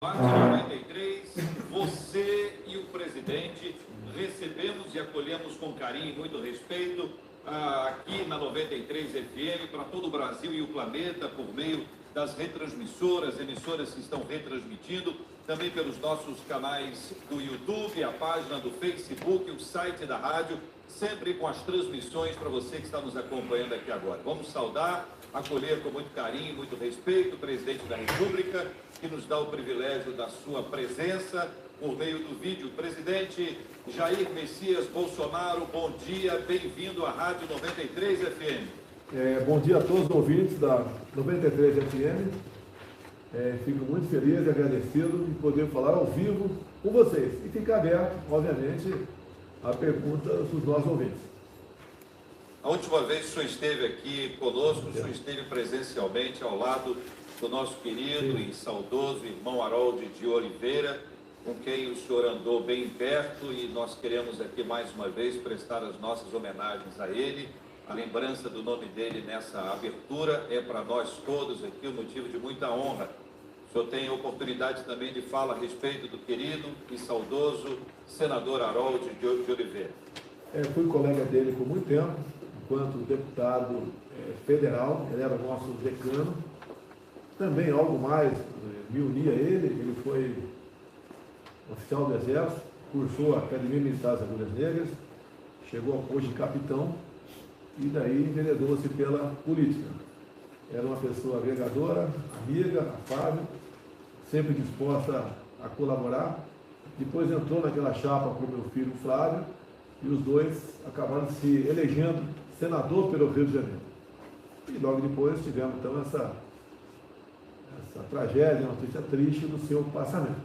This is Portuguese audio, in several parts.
Debate 93, você e o presidente recebemos e acolhemos com carinho e muito respeito aqui na 93 FM para todo o Brasil e o planeta por meio das retransmissoras, emissoras que estão retransmitindo, também pelos nossos canais do YouTube, a página do Facebook, o site da rádio, sempre com as transmissões para você que está nos acompanhando aqui agora. Vamos saudar, acolher com muito carinho, muito respeito o presidente da República, que nos dá o privilégio da sua presença por meio do vídeo. Presidente Jair Messias Bolsonaro, bom dia, bem-vindo à Rádio 93 FM. Bom dia a todos os ouvintes da 93 FM. Fico muito feliz e agradecido de poder falar ao vivo com vocês. E fica aberto, obviamente, a pergunta dos nossos ouvintes. A última vez que o senhor esteve aqui conosco, o senhor esteve presencialmente ao lado do nosso querido e saudoso irmão Harold de Oliveira, com quem o senhor andou bem perto, e nós queremos aqui mais uma vez prestar as nossas homenagens a ele. A lembrança do nome dele nessa abertura é para nós todos aqui um motivo de muita honra. O senhor tem oportunidade também de falar a respeito do querido e saudoso senador Harold de Oliveira. Fui colega dele por muito tempo, enquanto deputado federal, ele era o nosso decano. Também algo mais me unia a ele foi oficial do Exército, cursou a Academia Militar das Agulhas Negras, chegou ao posto de capitão e daí enveredou-se pela política. Era uma pessoa agregadora, amiga, afável, sempre disposta a colaborar. Depois entrou naquela chapa com meu filho Flávio e os dois acabaram se elegendo senador pelo Rio de Janeiro. E logo depois tivemos então essa tragédia, uma notícia triste do seu passamento.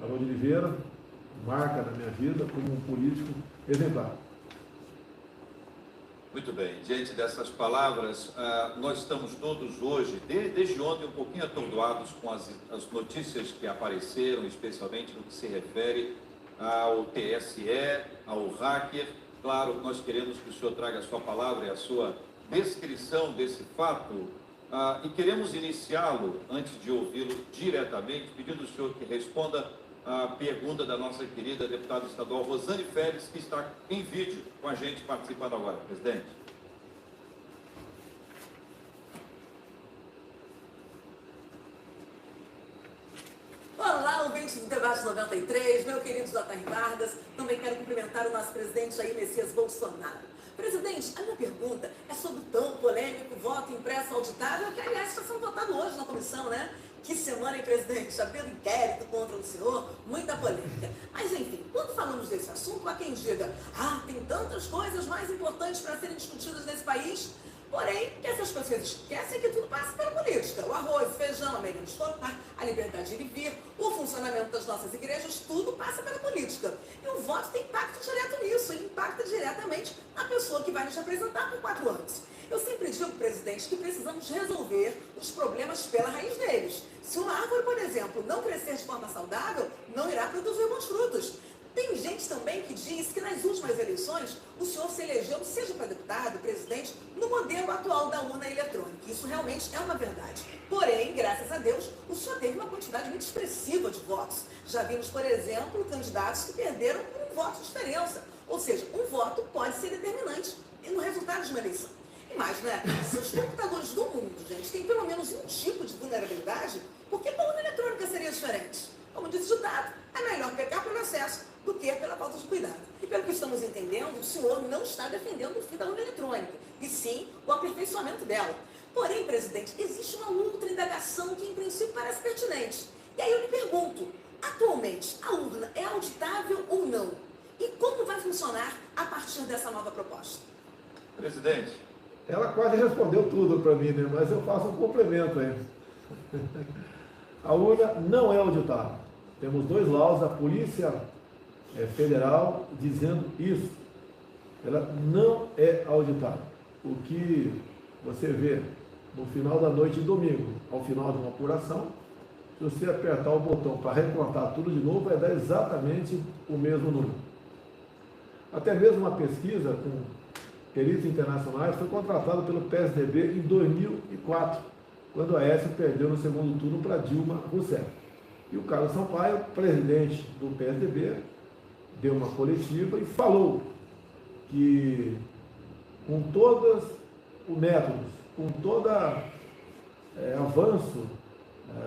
Harold Oliveira marca na minha vida como um político exemplar. Muito bem, diante dessas palavras, nós estamos todos hoje, desde ontem, um pouquinho atordoados com as notícias que apareceram, especialmente no que se refere ao TSE, ao hacker. Claro, nós queremos que o senhor traga a sua palavra e a sua descrição desse fato, e queremos iniciá-lo, antes de ouvi-lo diretamente, pedindo ao senhor que responda a pergunta da nossa querida deputada estadual Rosane Félix, que está em vídeo com a gente participando agora. Presidente. Olá, ouvintes do Debate 93, meu querido J.R. Vargas. Também quero cumprimentar o nosso presidente Jair Messias Bolsonaro. Presidente, a minha pergunta é sobre o tão polêmico voto impresso auditável, que aliás está sendo votado hoje na comissão, né? Que semana, hein, presidente? Já pelo inquérito contra o senhor, muita polêmica. Mas, enfim, quando falamos desse assunto, há quem diga, tem tantas coisas mais importantes para serem discutidas nesse país. Porém, que essas pessoas esquecem que tudo passa pela política. O arroz, o feijão, a merenda escolar, a liberdade de ir e vir, o funcionamento das nossas igrejas, tudo passa pela política. E o voto tem impacto direto nisso, ele impacta diretamente na pessoa que vai nos representar por 4 anos. Eu sempre digo, presidente, que precisamos resolver os problemas pela raiz deles. Se uma árvore, por exemplo, não crescer de forma saudável, não irá produzir bons frutos. Tem gente também que diz que nas últimas eleições o senhor se elegeu, seja para deputado, presidente, no modelo atual da urna eletrônica. Isso realmente é uma verdade. Porém, graças a Deus, o senhor teve uma quantidade muito expressiva de votos. Já vimos, por exemplo, candidatos que perderam por um voto de diferença. Ou seja, um voto pode ser determinante no resultado de uma eleição. Mas, se os computadores do mundo, gente, têm pelo menos um tipo de vulnerabilidade, por que a urna eletrônica seria diferente? Como diz o ditado, é melhor pecar pelo excesso do que pela falta de cuidado. E pelo que estamos entendendo, o senhor não está defendendo o fim da urna eletrônica, e sim o aperfeiçoamento dela. Porém, presidente, existe uma outra indagação que em princípio parece pertinente. E aí eu lhe pergunto, atualmente a urna é auditável ou não? E como vai funcionar a partir dessa nova proposta? Presidente. Ela quase respondeu tudo para mim, né? Mas eu faço um complemento aí. A urna não é auditável. Temos 2 laudos da Polícia Federal dizendo isso. Ela não é auditável. O que você vê no final da noite de domingo, ao final de uma apuração, se você apertar o botão para recontar tudo de novo, vai dar exatamente o mesmo número. Até mesmo uma pesquisa com peritos internacionais foi contratada pelo PSDB em 2004, quando a Aécio perdeu no segundo turno para Dilma Rousseff. E o Carlos Sampaio, presidente do PSDB, deu uma coletiva e falou que com todos os métodos, com todo avanço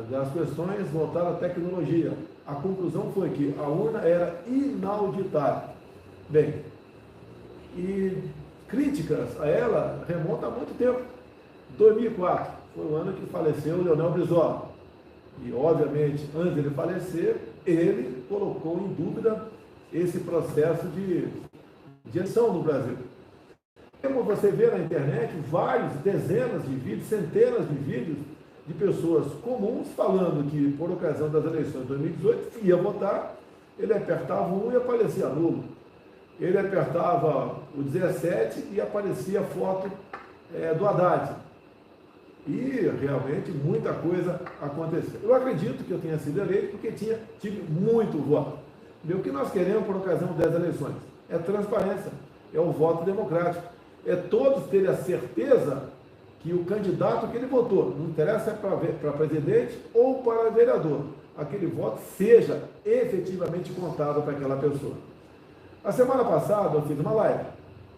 das questões voltadas à tecnologia, a conclusão foi que a urna era inauditável. Bem, e críticas a ela remontam há muito tempo. 2004 foi o ano que faleceu Leonel Brizola. E, obviamente, antes de ele falecer, ele colocou em dúvida esse processo de eleição no Brasil. Como você vê na internet, vários, dezenas de vídeos, centenas de vídeos de pessoas comuns falando que, por ocasião das eleições de 2018, ia votar, ele apertava um e aparecia nulo. Ele apertava o 17 e aparecia a foto do Haddad. E realmente muita coisa aconteceu. Eu acredito que eu tenha sido eleito porque tive muito voto. E o que nós queremos por ocasião das eleições é transparência, é o voto democrático. É todos terem a certeza que o candidato que ele votou, não interessa para presidente ou para vereador, aquele voto seja efetivamente contado para aquela pessoa. A semana passada eu fiz uma live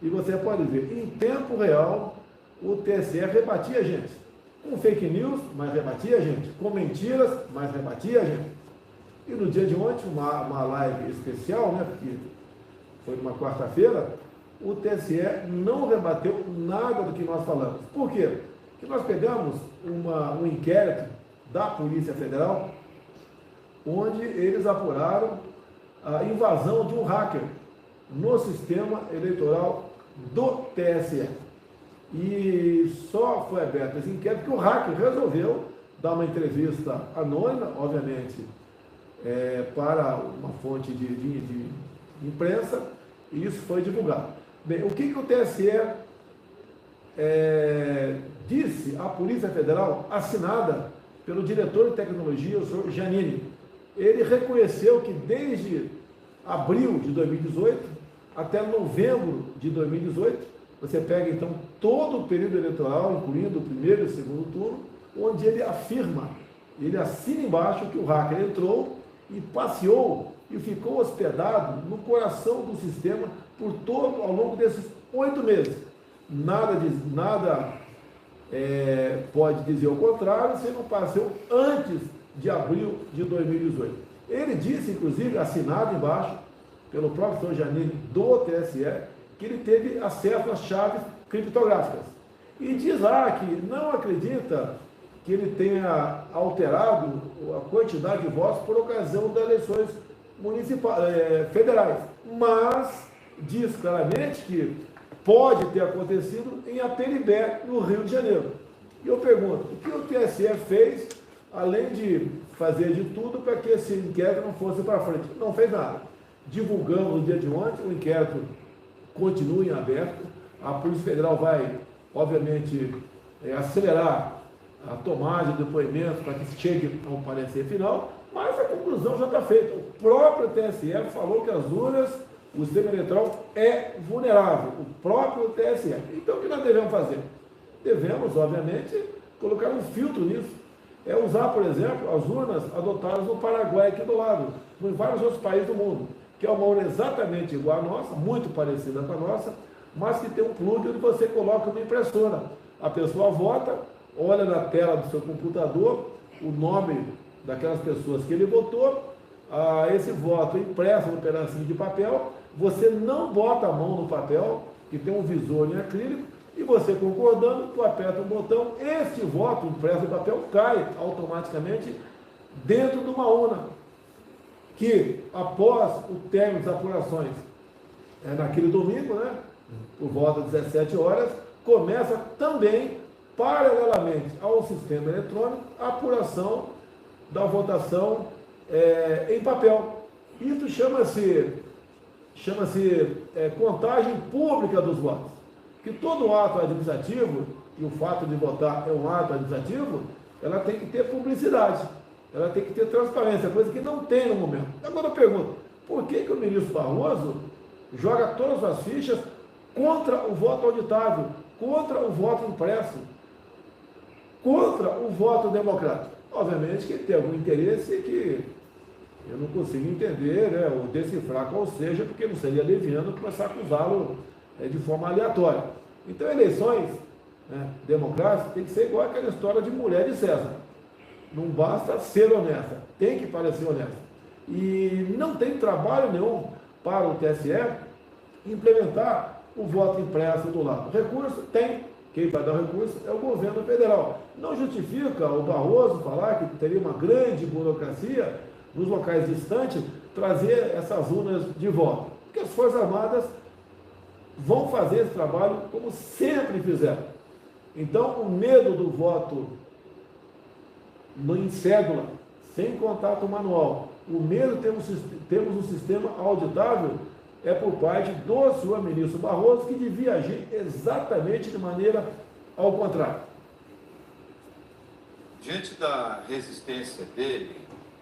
e você pode ver, em tempo real, o TSE rebatia a gente. Com fake news, mas rebatia a gente. Com mentiras, mas rebatia a gente. E no dia de ontem, uma live especial, né, porque foi uma quarta-feira, o TSE não rebateu nada do que nós falamos. Por quê? Porque nós pegamos um inquérito da Polícia Federal, onde eles apuraram a invasão de um hacker no sistema eleitoral do TSE. E só foi aberto esse inquérito porque o hacker resolveu dar uma entrevista anônima, obviamente, para uma fonte de imprensa, e isso foi divulgado. Bem, o que o TSE disse à Polícia Federal, assinada pelo diretor de tecnologia, o senhor Giannini? Ele reconheceu que desde abril de 2018 até novembro de 2018, você pega então todo o período eleitoral, incluindo o primeiro e o segundo turno, onde ele afirma, ele assina embaixo que o hacker entrou e passeou e ficou hospedado no coração do sistema ao longo desses 8 meses. Nada pode dizer o contrário se não passou antes de abril de 2018. Ele disse, inclusive, assinado embaixo pelo próprio senhor Giannini do TSE, que ele teve acesso às chaves criptográficas. E diz lá que não acredita que ele tenha alterado a quantidade de votos por ocasião das eleições federais, mas diz claramente que pode ter acontecido em Aperibé, no Rio de Janeiro. E eu pergunto, o que o TSE fez, além de fazer de tudo para que esse inquérito não fosse para frente? Não fez nada. Divulgamos no dia de ontem, o inquérito continua em aberto, a Polícia Federal vai, obviamente, acelerar a tomada de depoimento para que chegue ao parecer final, mas a conclusão já está feita. O próprio TSE falou que as urnas, o sistema eleitoral é vulnerável, o próprio TSE. Então, o que nós devemos fazer? Devemos, obviamente, colocar um filtro nisso. Usar, por exemplo, as urnas adotadas no Paraguai, aqui do lado, em vários outros países do mundo, que é uma urna exatamente igual à nossa, muito parecida com a nossa, mas que tem um plug onde você coloca uma impressora. A pessoa vota, olha na tela do seu computador o nome daquelas pessoas que ele votou, esse voto impresso no pedacinho de papel, você não bota a mão no papel, que tem um visor em acrílico, e você concordando, tu aperta um botão, este voto impresso no papel cai automaticamente dentro de uma urna, que após o término das apurações, naquele domingo, né, por volta das 17 horas, começa também, paralelamente ao sistema eletrônico, a apuração da votação em papel. Isso chama-se contagem pública dos votos. Que todo ato administrativo, e o fato de votar é um ato administrativo, ela tem que ter publicidade, ela tem que ter transparência, coisa que não tem no momento. Agora eu pergunto, por que o ministro Barroso joga todas as fichas contra o voto auditável, contra o voto impresso, contra o voto democrático? Obviamente que ele tem algum interesse que eu não consigo entender, né, ou decifrar qual seja, porque não seria leviano começar a acusá-lo de forma aleatória. Então, eleições, né, democráticas tem que ser igual aquela história de mulher de César. Não basta ser honesta, tem que parecer honesta. E não tem trabalho nenhum para o TSE implementar o voto impresso do lado. O recurso tem, quem vai dar o recurso é o governo federal. Não justifica o Barroso falar que teria uma grande burocracia nos locais distantes trazer essas urnas de voto. Porque as Forças Armadas vão fazer esse trabalho como sempre fizeram. Então, o medo do voto em cédula, sem contato manual, o medo de termos um sistema auditável é por parte do senhor ministro Barroso, que devia agir exatamente de maneira ao contrário. Diante da resistência dele,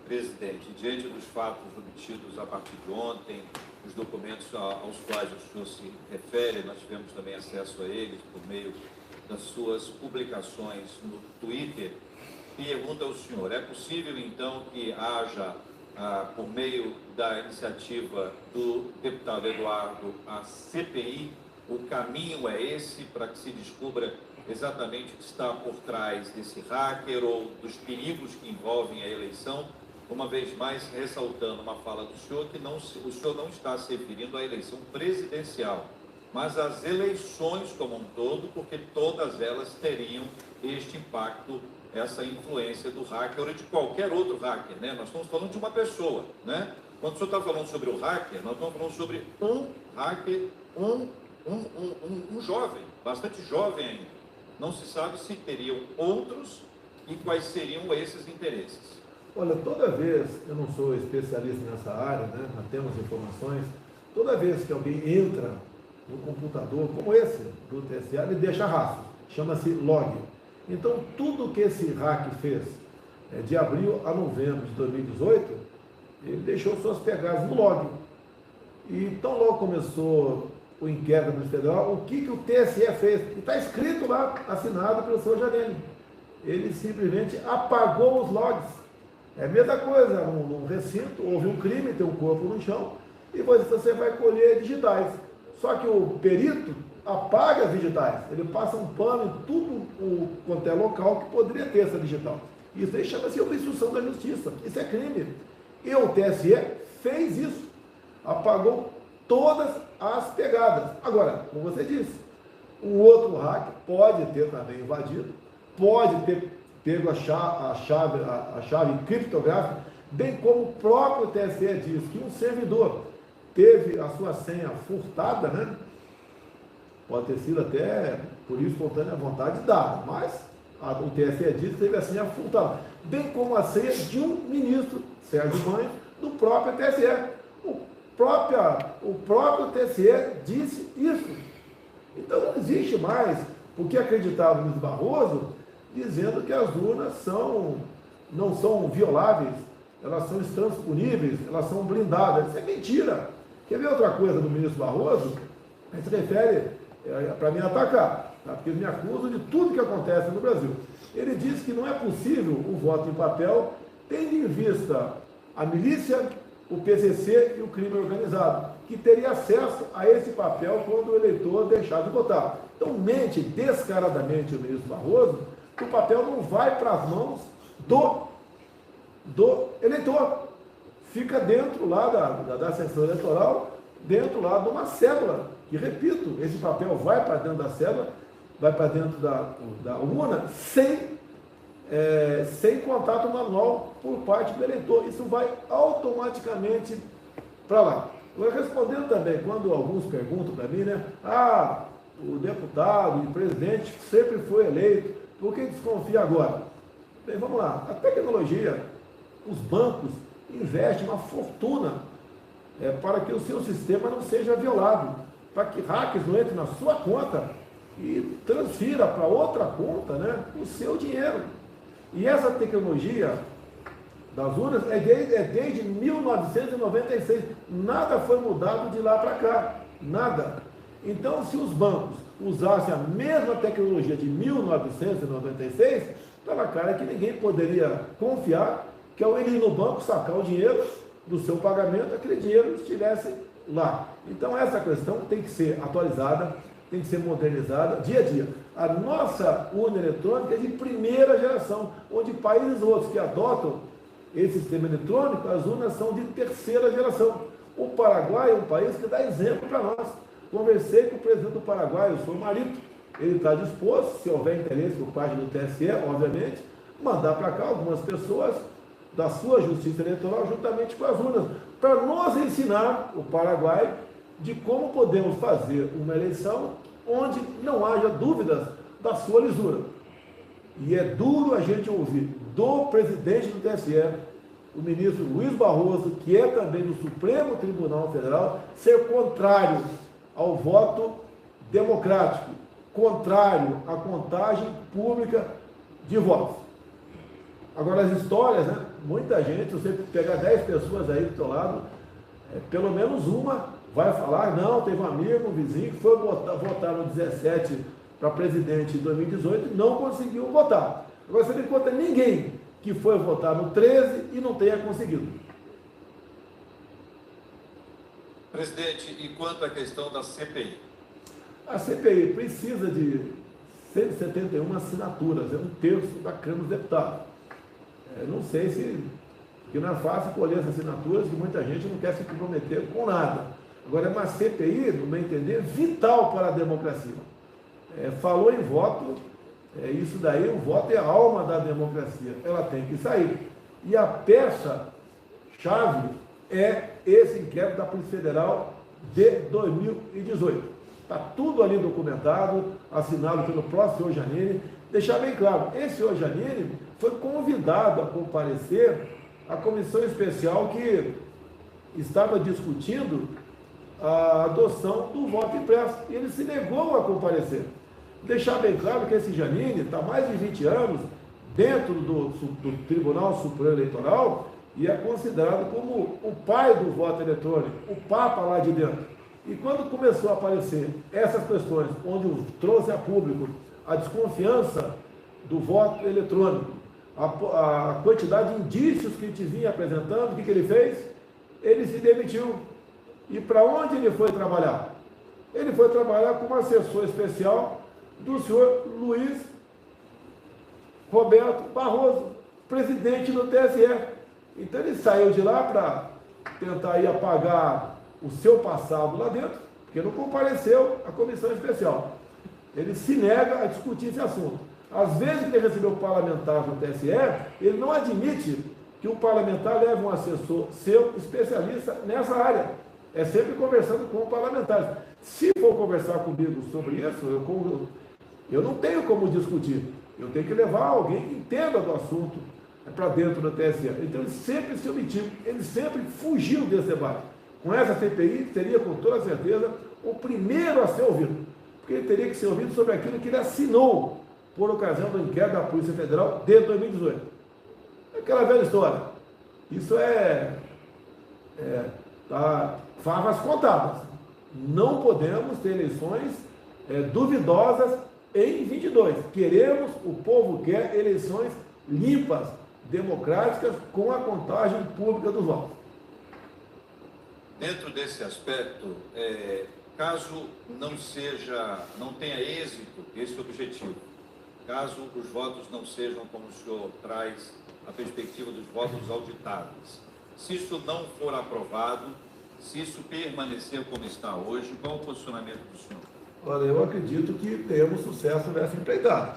presidente, diante dos fatos obtidos a partir de ontem, os documentos aos quais o senhor se refere, nós tivemos também acesso a eles por meio das suas publicações no Twitter. Pergunta ao senhor, é possível então que haja, por meio da iniciativa do deputado Eduardo, a CPI? O caminho é esse para que se descubra exatamente o que está por trás desse hacker ou dos perigos que envolvem a eleição? Uma vez mais, ressaltando uma fala do senhor, que o senhor não está se referindo à eleição presidencial, mas às eleições como um todo, porque todas elas teriam este impacto, essa influência do hacker ou de qualquer outro hacker, né? Nós estamos falando de uma pessoa, né? Quando o senhor está falando sobre o hacker, nós estamos falando sobre um hacker, um jovem, bastante jovem ainda. Não se sabe se teriam outros e quais seriam esses interesses. Olha, toda vez, eu não sou especialista nessa área, né, mas temos informações, toda vez que alguém entra no computador, como esse do TSE, ele deixa rastro, chama-se log. Então, tudo que esse hack fez de abril a novembro de 2018, ele deixou suas pegadas no log. E tão logo começou o inquérito do Federal, o que o TSE fez? E está escrito lá, assinado pelo senhor Janine. Ele simplesmente apagou os logs. É a mesma coisa, num recinto, houve um crime, tem um corpo no chão, e você vai colher digitais. Só que o perito apaga as digitais, ele passa um pano em tudo quanto é local que poderia ter essa digital. Isso aí chama-se obstrução da justiça, isso é crime. E o TSE fez isso, apagou todas as pegadas. Agora, como você disse, um outro hack pode ter também invadido, pode ter pego a chave criptográfica, bem como o próprio TSE diz que um servidor teve a sua senha furtada, né? Pode ter sido até por espontânea vontade dada, mas o TSE diz que teve a senha furtada, bem como a senha de um ministro, Sérgio Banha, do próprio TSE. O próprio TSE disse isso. Então não existe mais o que acreditava no Barroso, dizendo que as urnas não são violáveis, elas são intransponíveis, elas são blindadas. Isso é mentira. Quer ver outra coisa do ministro Barroso? A gente se refere para me atacar, tá? Porque eles me acusam de tudo que acontece no Brasil. Ele diz que não é possível o voto em papel, tendo em vista a milícia, o PCC e o crime organizado, que teria acesso a esse papel quando o eleitor deixar de votar. Então mente descaradamente o ministro Barroso que o papel não vai para as mãos do eleitor. Fica dentro lá da sessão eleitoral, dentro lá de uma cédula. E repito, esse papel vai para dentro da cédula, vai para dentro da urna, sem contato manual por parte do eleitor. Isso vai automaticamente para lá. Agora, respondendo também, quando alguns perguntam para mim, né? O deputado e o presidente sempre foi eleito, por que desconfia agora? Bem, vamos lá. A tecnologia, os bancos investem uma fortuna para que o seu sistema não seja violado, para que hackers não entrem na sua conta e transfira para outra conta, né, o seu dinheiro. E essa tecnologia das urnas é desde 1996. Nada foi mudado de lá para cá. Nada. Então, se os bancos usassem a mesma tecnologia de 1996, está na cara que ninguém poderia confiar que ao ele ir no banco sacar o dinheiro do seu pagamento, aquele dinheiro estivesse lá. Então essa questão tem que ser atualizada, tem que ser modernizada dia a dia. A nossa urna eletrônica é de primeira geração, onde países outros que adotam esse sistema eletrônico, as urnas são de terceira geração. O Paraguai é um país que dá exemplo para nós. Conversei com o presidente do Paraguai, o senhor Marito, ele está disposto, se houver interesse por parte do TSE, obviamente, mandar para cá algumas pessoas da sua justiça eleitoral juntamente com as urnas, para nos ensinar, o Paraguai, de como podemos fazer uma eleição onde não haja dúvidas da sua lisura. E é duro a gente ouvir do presidente do TSE, o ministro Luiz Barroso, que é também do Supremo Tribunal Federal, ser contrário ao voto democrático, contrário à contagem pública de votos. Agora, as histórias, né? Muita gente, se você pegar 10 pessoas aí do teu lado, pelo menos uma vai falar, não, teve um amigo, um vizinho que foi votar no 17 para presidente em 2018 e não conseguiu votar. Agora, você não encontra ninguém que foi votar no 13 e não tenha conseguido. Presidente, e quanto à questão da CPI? A CPI precisa de 171 assinaturas, é um terço da Câmara dos Deputados. Não sei se, porque não é fácil colher essas assinaturas, que muita gente não quer se comprometer com nada. Agora, é uma CPI, no meu entender, vital para a democracia. Falou em voto, isso daí, o voto é a alma da democracia, ela tem que sair. E a peça-chave é esse inquérito da Polícia Federal de 2018. Está tudo ali documentado, assinado pelo próprio senhor Giannini. Deixar bem claro, esse senhor Giannini foi convidado a comparecer à comissão especial que estava discutindo a adoção do voto impresso. E ele se negou a comparecer. Deixar bem claro que esse Giannini está há mais de 20 anos dentro do Tribunal Supremo Eleitoral e é considerado como o pai do voto eletrônico, o Papa lá de dentro. E quando começou a aparecer essas questões, onde trouxe a público a desconfiança do voto eletrônico, a quantidade de indícios que te vinha apresentando, o que ele fez? Ele se demitiu. E para onde ele foi trabalhar? Ele foi trabalhar como assessor especial do senhor Luiz Roberto Barroso, presidente do TSE. Então ele saiu de lá para tentar aí apagar o seu passado lá dentro, porque não compareceu à comissão especial. Ele se nega a discutir esse assunto. Às vezes que ele recebeu parlamentar do TSE, ele não admite que o parlamentar leve um assessor seu especialista nessa área. É sempre conversando com o parlamentar. Se for conversar comigo sobre isso, eu não tenho como discutir. Eu tenho que levar alguém que entenda do assunto para dentro do TSE. Então ele sempre se omitiu, ele sempre fugiu desse debate. Com essa CPI, seria com toda certeza o primeiro a ser ouvido. Porque ele teria que ser ouvido sobre aquilo que ele assinou por ocasião do inquérito da Polícia Federal de 2018. Aquela velha história. Isso favas contadas. Não podemos ter eleições duvidosas em 22. Queremos, o povo quer eleições limpas, democráticas, com a contagem pública dos votos. Dentro desse aspecto, caso não tenha êxito esse objetivo, caso os votos não sejam como o senhor traz a perspectiva dos votos auditáveis, se isso não for aprovado, se isso permanecer como está hoje, qual o posicionamento do senhor? Olha, eu acredito que teremos sucesso nessa empreitada.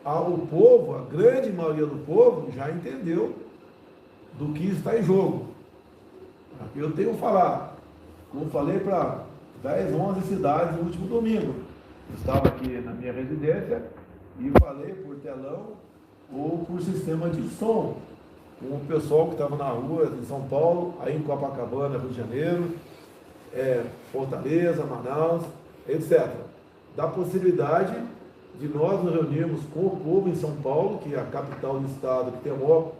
O povo, a grande maioria do povo, já entendeu do que está em jogo. Eu tenho falado, como falei para 10, 11 cidades no último domingo. Eu estava aqui na minha residência e falei por telão ou por sistema de som com o pessoal que estava na rua em São Paulo, aí em Copacabana, Rio de Janeiro, Fortaleza, Manaus, etc. Da possibilidade de nós nos reunirmos com o povo em São Paulo, que é a capital do estado que tem a maior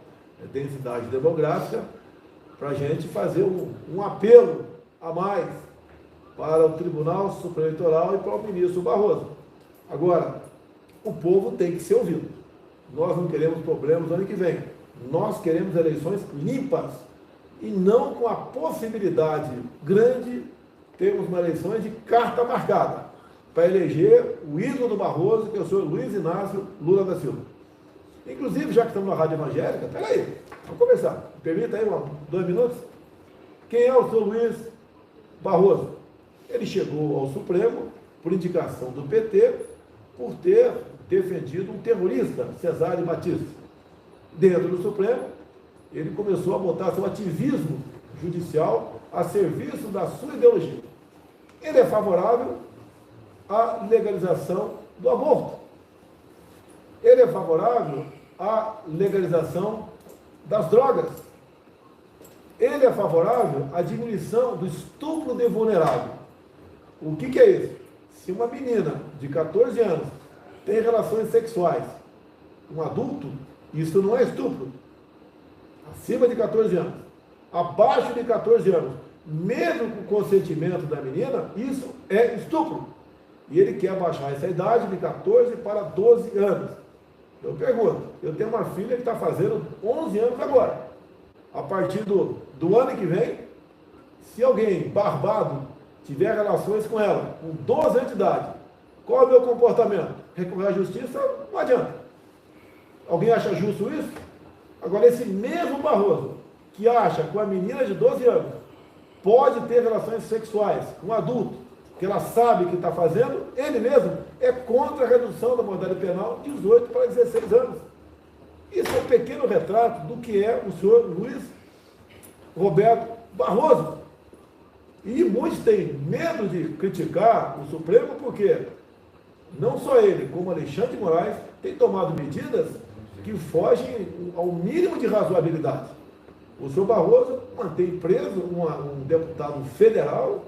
densidade demográfica, para a gente fazer um apelo a mais para o Tribunal Superior Eleitoral e para o ministro Barroso. Agora, o povo tem que ser ouvido. Nós não queremos problemas no ano que vem. Nós queremos eleições limpas e não com a possibilidade grande termos uma eleição de carta marcada para eleger o ídolo do Barroso, que é o senhor Luiz Inácio Lula da Silva. Inclusive, já que estamos na rádio evangélica, peraí, vamos conversar. Permita aí 2 minutos. Quem é o senhor Luiz Barroso? Ele chegou ao Supremo por indicação do PT, por ter defendido um terrorista, Cesare Batista. Dentro do Supremo, ele começou a botar seu ativismo judicial a serviço da sua ideologia. Ele é favorável à legalização do aborto. Ele é favorável à legalização das drogas. Ele é favorável à diminuição do estupro de vulnerável. O que é isso? Se uma menina de 14 anos tem relações sexuais com um adulto, isso não é estupro. Acima de 14 anos. Abaixo de 14 anos, mesmo com o consentimento da menina, isso é estupro. E ele quer baixar essa idade de 14 para 12 anos. Eu pergunto, eu tenho uma filha que está fazendo 11 anos agora. A partir do ano que vem, se alguém barbado tiver relações com ela, com 12 anos de idade, qual é o meu comportamento? Recorrer à justiça? Não adianta. Alguém acha justo isso? Agora, esse mesmo Barroso, que acha que uma menina de 12 anos pode ter relações sexuais com um adulto, que ela sabe que está fazendo, ele mesmo é contra a redução da modalidade penal de 18 para 16 anos. Isso é um pequeno retrato do que é o senhor Luiz Roberto Barroso. E muitos têm medo de criticar o Supremo porque não só ele, como Alexandre de Moraes, têm tomado medidas que fogem ao mínimo de razoabilidade. O senhor Barroso mantém preso um deputado federal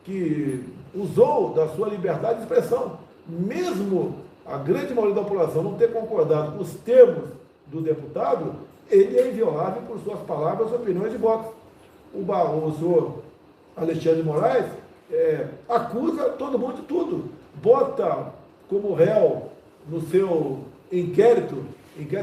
que usou da sua liberdade de expressão, mesmo a grande maioria da população não ter concordado com os termos do deputado, ele é inviolável por suas palavras, opiniões e votos. O senhor Alexandre de Moraes acusa todo mundo de tudo, bota como réu no seu inquérito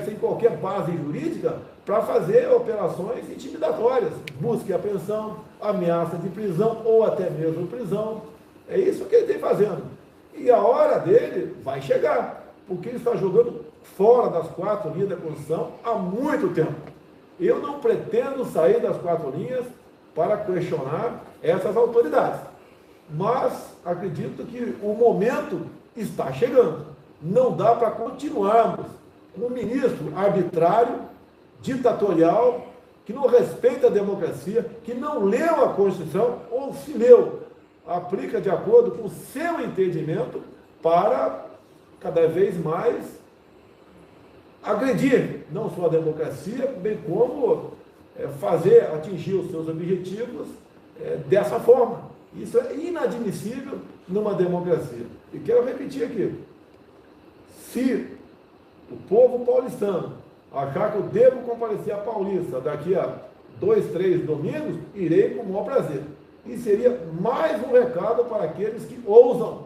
sem qualquer base jurídica, para fazer operações intimidatórias, busca e apreensão, ameaça de prisão ou até mesmo prisão. É isso que ele tem fazendo. E a hora dele vai chegar, porque ele está jogando fora das 4 linhas da Constituição há muito tempo. Eu não pretendo sair das 4 linhas para questionar essas autoridades, mas acredito que o momento está chegando. Não dá para continuarmos com um ministro arbitrário, ditatorial, que não respeita a democracia, que não leu a Constituição, ou se leu, aplica de acordo com o seu entendimento para cada vez mais agredir não só a democracia, bem como atingir os seus objetivos dessa forma. Isso é inadmissível numa democracia. E quero repetir aqui, se o povo paulistano achar que eu devo comparecer a Paulista daqui a 2, 3 domingos, irei com o maior prazer. E seria mais um recado para aqueles que ousam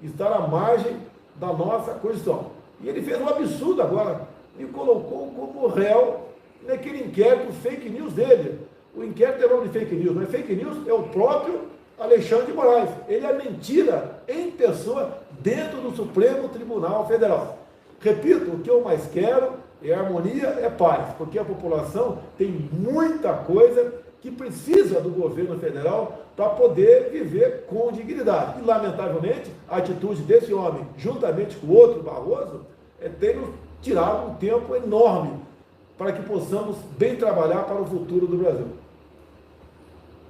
estar à margem da nossa Constituição. E ele fez um absurdo agora, me colocou como réu naquele inquérito fake news dele. O inquérito é nome de fake news, mas fake news é o próprio Alexandre de Moraes. Ele é mentira em pessoa dentro do Supremo Tribunal Federal. Repito, o que eu mais quero é harmonia, é paz, porque a população tem muita coisa que precisa do governo federal para poder viver com dignidade. E, lamentavelmente, a atitude desse homem, juntamente com o outro, Barroso, tem nos tirado um tempo enorme para que possamos bem trabalhar para o futuro do Brasil.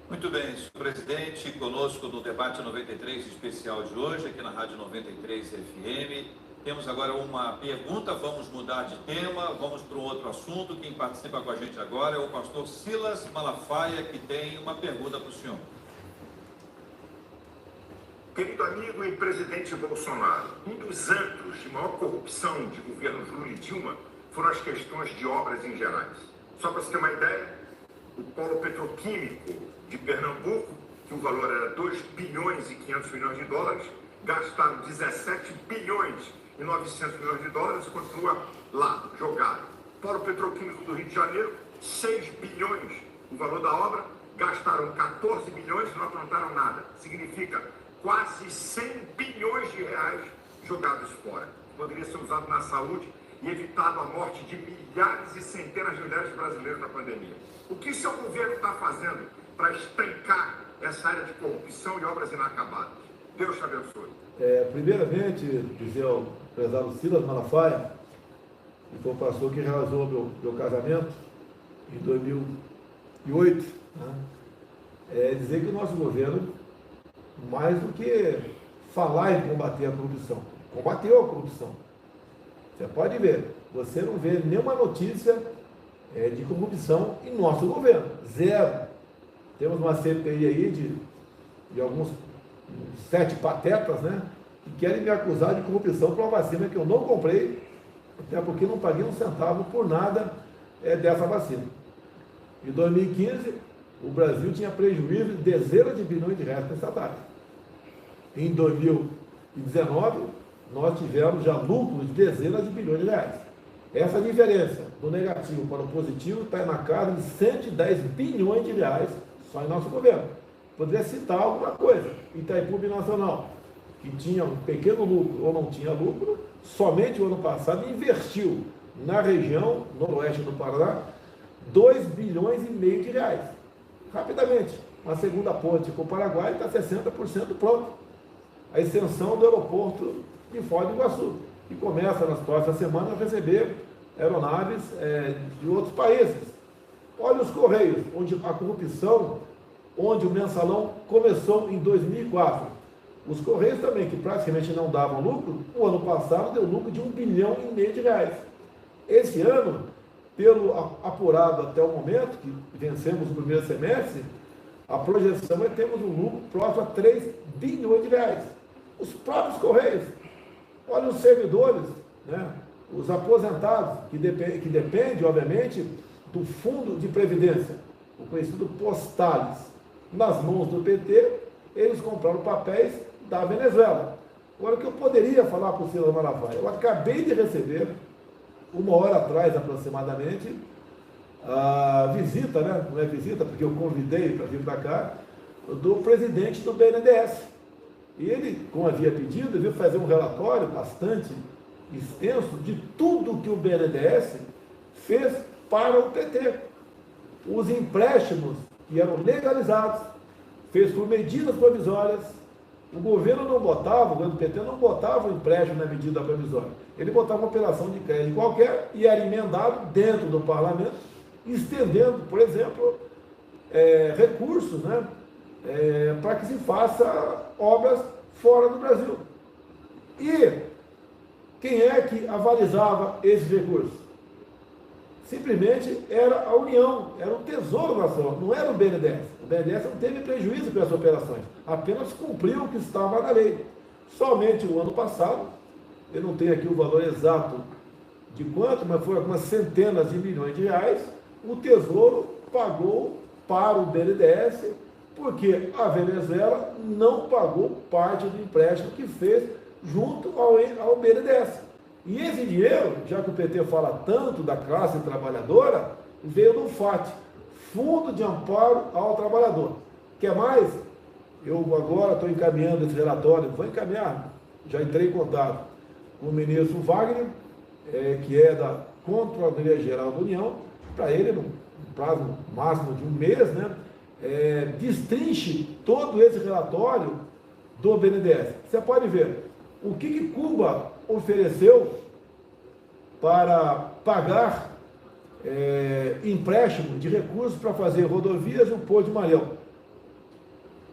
Muito bem, senhor presidente, conosco no debate 93 especial de hoje, aqui na Rádio 93 FM. Temos agora uma pergunta, vamos mudar de tema, vamos para um outro assunto. Quem participa com a gente agora é o pastor Silas Malafaia, que tem uma pergunta para o senhor. Querido amigo e presidente Bolsonaro, um dos antros de maior corrupção de governos Lula e Dilma foram as questões de obras em gerais. Só para você ter uma ideia, o polo petroquímico de Pernambuco, que o valor era 2 bilhões e 500 milhões de dólares, gastaram 17 bilhões e 900 milhões de dólares e continua lá, jogado. Polo Petroquímico do Rio de Janeiro, 6 bilhões o valor da obra, gastaram 14 bilhões e não aprontaram nada. Significa quase 100 bilhões de reais jogados fora. Poderia ser usado na saúde e evitado a morte de milhares e centenas de milhares de brasileiros na pandemia. O que seu governo está fazendo para estancar essa área de corrupção e obras inacabadas? Deus te abençoe. Primeiramente, dizer ao prezado Silas Malafaia, que foi o pastor que realizou meu casamento em 2008, né? Dizer que o nosso governo, mais do que falar em combater a corrupção, combateu a corrupção. Você pode ver, você não vê nenhuma notícia de corrupção em nosso governo, zero. Temos uma CPI aí de alguns 7 patetas, né, que querem me acusar de corrupção por uma vacina que eu não comprei, até porque não paguei um centavo por nada dessa vacina. Em 2015, o Brasil tinha prejuízo de dezenas de bilhões de reais nessa data. Em 2019, nós tivemos já lucro de dezenas de bilhões de reais. Essa diferença do negativo para o positivo está na casa de 110 bilhões de reais só em nosso governo. Poderia citar alguma coisa. Itaipu Binacional, que tinha um pequeno lucro ou não tinha lucro, somente o ano passado investiu na região noroeste do Paraná 2 bilhões e meio de reais. Rapidamente, uma segunda ponte com o Paraguai está 60% pronto. A extensão do aeroporto de Foz do Iguaçu, que começa nas próximas semanas a receber aeronaves de outros países. Olha os Correios, onde a corrupção, onde o mensalão começou em 2004. Os Correios também, que praticamente não davam lucro, o ano passado deu lucro de 1,5 bilhão de reais. Esse ano, pelo apurado até o momento, que vencemos o primeiro semestre, a projeção é que temos um lucro próximo a 3 bilhões de reais. Os próprios Correios, olha os servidores, né, os aposentados, que depende, obviamente, do Fundo de Previdência, o conhecido Postales. Nas mãos do PT, eles compraram papéis da Venezuela. Agora, o que eu poderia falar para o Silas Malafaia? Eu acabei de receber, 1 hora atrás aproximadamente, a visita, né? Não é visita, porque eu convidei para vir para cá, do presidente do BNDES. E ele, como havia pedido, veio fazer um relatório bastante extenso de tudo que o BNDES fez para o PT. Os empréstimos que eram legalizados, fez por medidas provisórias. O governo não botava, o governo do PT não botava o empréstimo na medida provisória. Ele botava uma operação de crédito qualquer e era emendado dentro do parlamento, estendendo, por exemplo, recursos, né, para que se faça obras fora do Brasil. E quem é que avalizava esses recursos? Simplesmente era a União, era o Tesouro Nacional, não era o BNDES. O BNDES não teve prejuízo com essas operações, apenas cumpriu o que estava na lei. Somente o ano passado, eu não tenho aqui o valor exato de quanto, mas foi algumas centenas de milhões de reais, o Tesouro pagou para o BNDES, porque a Venezuela não pagou parte do empréstimo que fez junto ao BNDES. E esse dinheiro, já que o PT fala tanto da classe trabalhadora, veio do FAT, Fundo de Amparo ao Trabalhador. Quer mais? Eu agora estou encaminhando esse relatório, vou encaminhar, já entrei em contato com o ministro Wagner, que é da Controladoria Geral da União, para ele, no prazo máximo de 1 mês, né, destrinche todo esse relatório do BNDES. Você pode ver o que Cuba ofereceu para pagar empréstimo de recursos para fazer rodovias e o Porto de Mariel.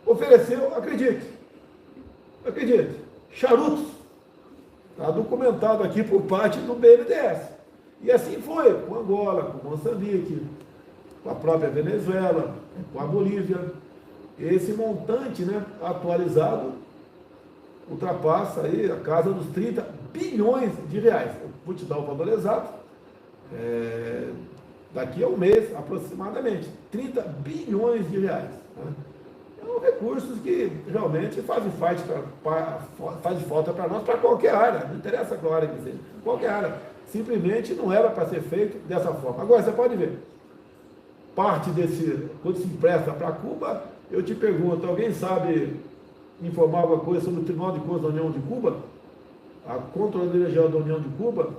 Ofereceu, acredite, charutos. Está documentado aqui por parte do BNDES. E assim foi, com Angola, com Moçambique, com a própria Venezuela, com a Bolívia. Esse montante, né, atualizado ultrapassa aí a casa dos 30 bilhões de reais. Eu vou te dar o valor exato, daqui a 1 mês aproximadamente, 30 bilhões de reais. Né? recursos que realmente fazem falta para nós, para qualquer área, não interessa qual área que seja, qualquer área. Simplesmente não era para ser feito dessa forma. Agora, você pode ver, parte desse, quando se empresta para Cuba, eu te pergunto, alguém sabe informar alguma coisa sobre o Tribunal de Contas da União de Cuba? A Controladoria Geral da União de Cuba?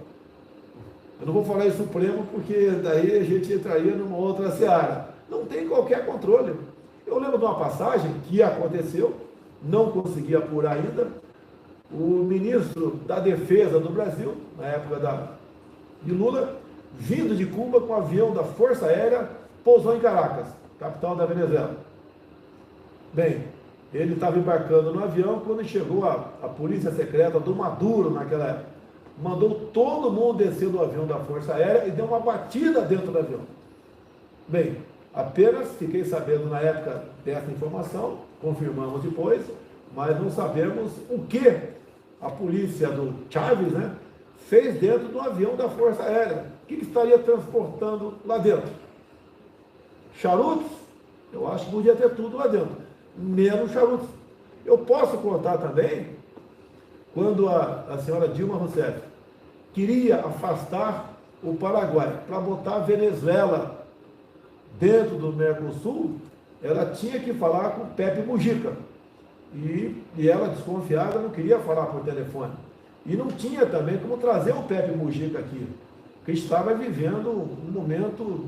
Eu não vou falar em Supremo, porque daí a gente entraria numa outra seara. Não tem qualquer controle. Eu lembro de uma passagem que aconteceu, não consegui apurar ainda, o ministro da Defesa do Brasil, na época de Lula, vindo de Cuba com um avião da Força Aérea, pousou em Caracas, capital da Venezuela. Bem, ele estava embarcando no avião quando chegou a polícia secreta do Maduro naquela época. Mandou todo mundo descer do avião da Força Aérea e deu uma batida dentro do avião. Bem, apenas fiquei sabendo na época dessa informação, confirmamos depois, mas não sabemos o que a polícia do Chávez, né, fez dentro do avião da Força Aérea. O que estaria transportando lá dentro? Charutos? Eu acho que podia ter tudo lá dentro, menos charutos. Eu posso contar também quando a senhora Dilma Rousseff queria afastar o Paraguai para botar a Venezuela dentro do Mercosul, ela tinha que falar com o Pepe Mujica. E ela, desconfiada, não queria falar por telefone. E não tinha também como trazer o Pepe Mujica aqui, porque estava vivendo um momento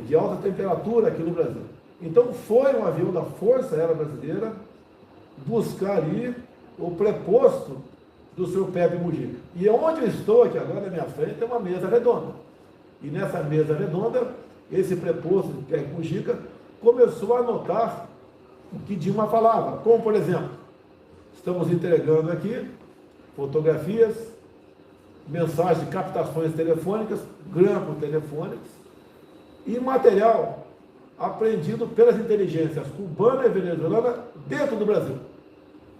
de alta temperatura aqui no Brasil. Então foi um avião da Força Aérea Brasileira buscar ali o preposto do seu Pepe Mujica. E onde eu estou aqui agora, na minha frente, é uma mesa redonda. E nessa mesa redonda, esse preposto do Pepe Mujica começou a anotar o que Dilma falava. Como, por exemplo, estamos entregando aqui fotografias, mensagens de captações telefônicas, grampos telefônicos e material apreendido pelas inteligências cubana e venezuelana dentro do Brasil.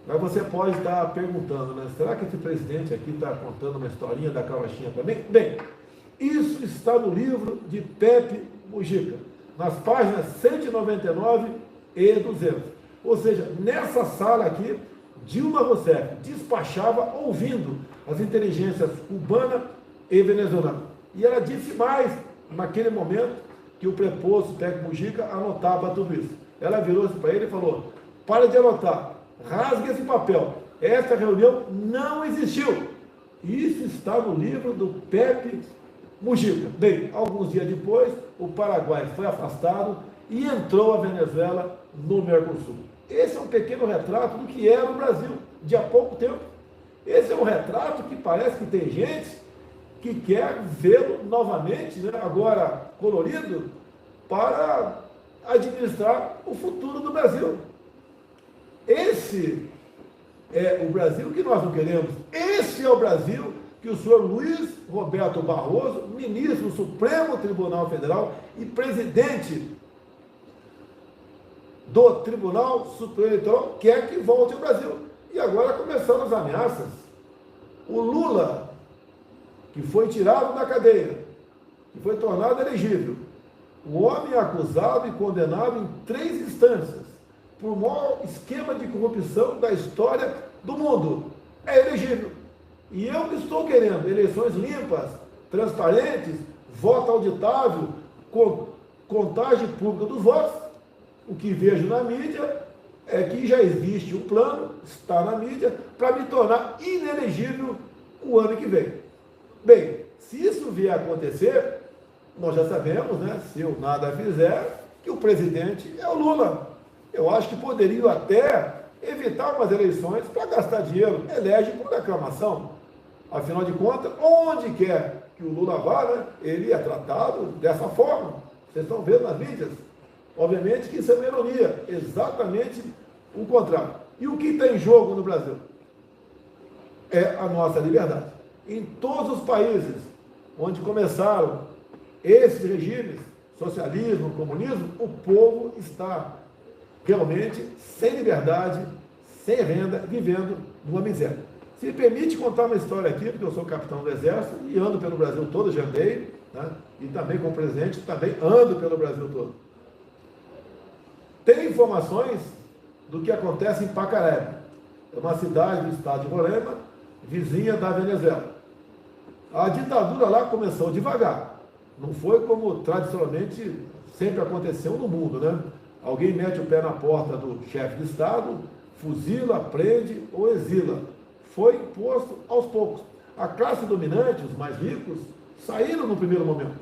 Mas você pode estar perguntando, né? Será que esse presidente aqui está contando uma historinha da carochinha também? Bem, isso está no livro de Pepe Mujica, nas páginas 199 e 200. Ou seja, nessa sala aqui, Dilma Rousseff despachava ouvindo as inteligências cubana e venezuelana. E ela disse mais, naquele momento, que o preposto Pepe Mujica anotava tudo isso. Ela virou-se para ele e falou: para de anotar, rasgue esse papel. Essa reunião não existiu. Isso está no livro do Pepe Mujica. Bem, alguns dias depois, o Paraguai foi afastado e entrou a Venezuela no Mercosul. Esse é um pequeno retrato do que era o Brasil de há pouco tempo. Esse é um retrato que parece que tem gente que quer vê-lo novamente, né, agora colorido, para administrar o futuro do Brasil. Esse é o Brasil que nós não queremos. Esse é o Brasil que o senhor Luiz Roberto Barroso, ministro do Supremo Tribunal Federal e presidente do Tribunal Superior Eleitoral, quer que volte ao Brasil. E agora começaram as ameaças. O Lula, que foi tirado da cadeia, que foi tornado elegível, o homem acusado e condenado em 3 instâncias, por o maior esquema de corrupção da história do mundo, é elegível. E eu que estou querendo eleições limpas, transparentes, voto auditável, contagem pública dos votos, o que vejo na mídia é que já existe um plano, está na mídia, para me tornar inelegível o ano que vem. Bem, se isso vier a acontecer, nós já sabemos, né, se eu nada fizer, que o presidente é o Lula. Eu acho que poderiam até evitar umas eleições para gastar dinheiro, elege por aclamação. Afinal de contas, onde quer que o Lula vá, né, ele é tratado dessa forma. Vocês estão vendo nas mídias? Obviamente que isso é uma ironia, exatamente o contrário. E o que está em jogo no Brasil? É a nossa liberdade. Em todos os países onde começaram esses regimes, socialismo, comunismo, o povo está realmente sem liberdade, sem renda, vivendo numa miséria. Se me permite contar uma história aqui, porque eu sou capitão do Exército e ando pelo Brasil todo, já andei, né? E também como presidente, também ando pelo Brasil todo. Tem informações do que acontece em Pacaré. É uma cidade do estado de Roraima, vizinha da Venezuela. A ditadura lá começou devagar. Não foi como tradicionalmente sempre aconteceu no mundo, né? Alguém mete o pé na porta do chefe de Estado, fuzila, prende ou exila. Foi imposto aos poucos. A classe dominante, os mais ricos, saíram no primeiro momento.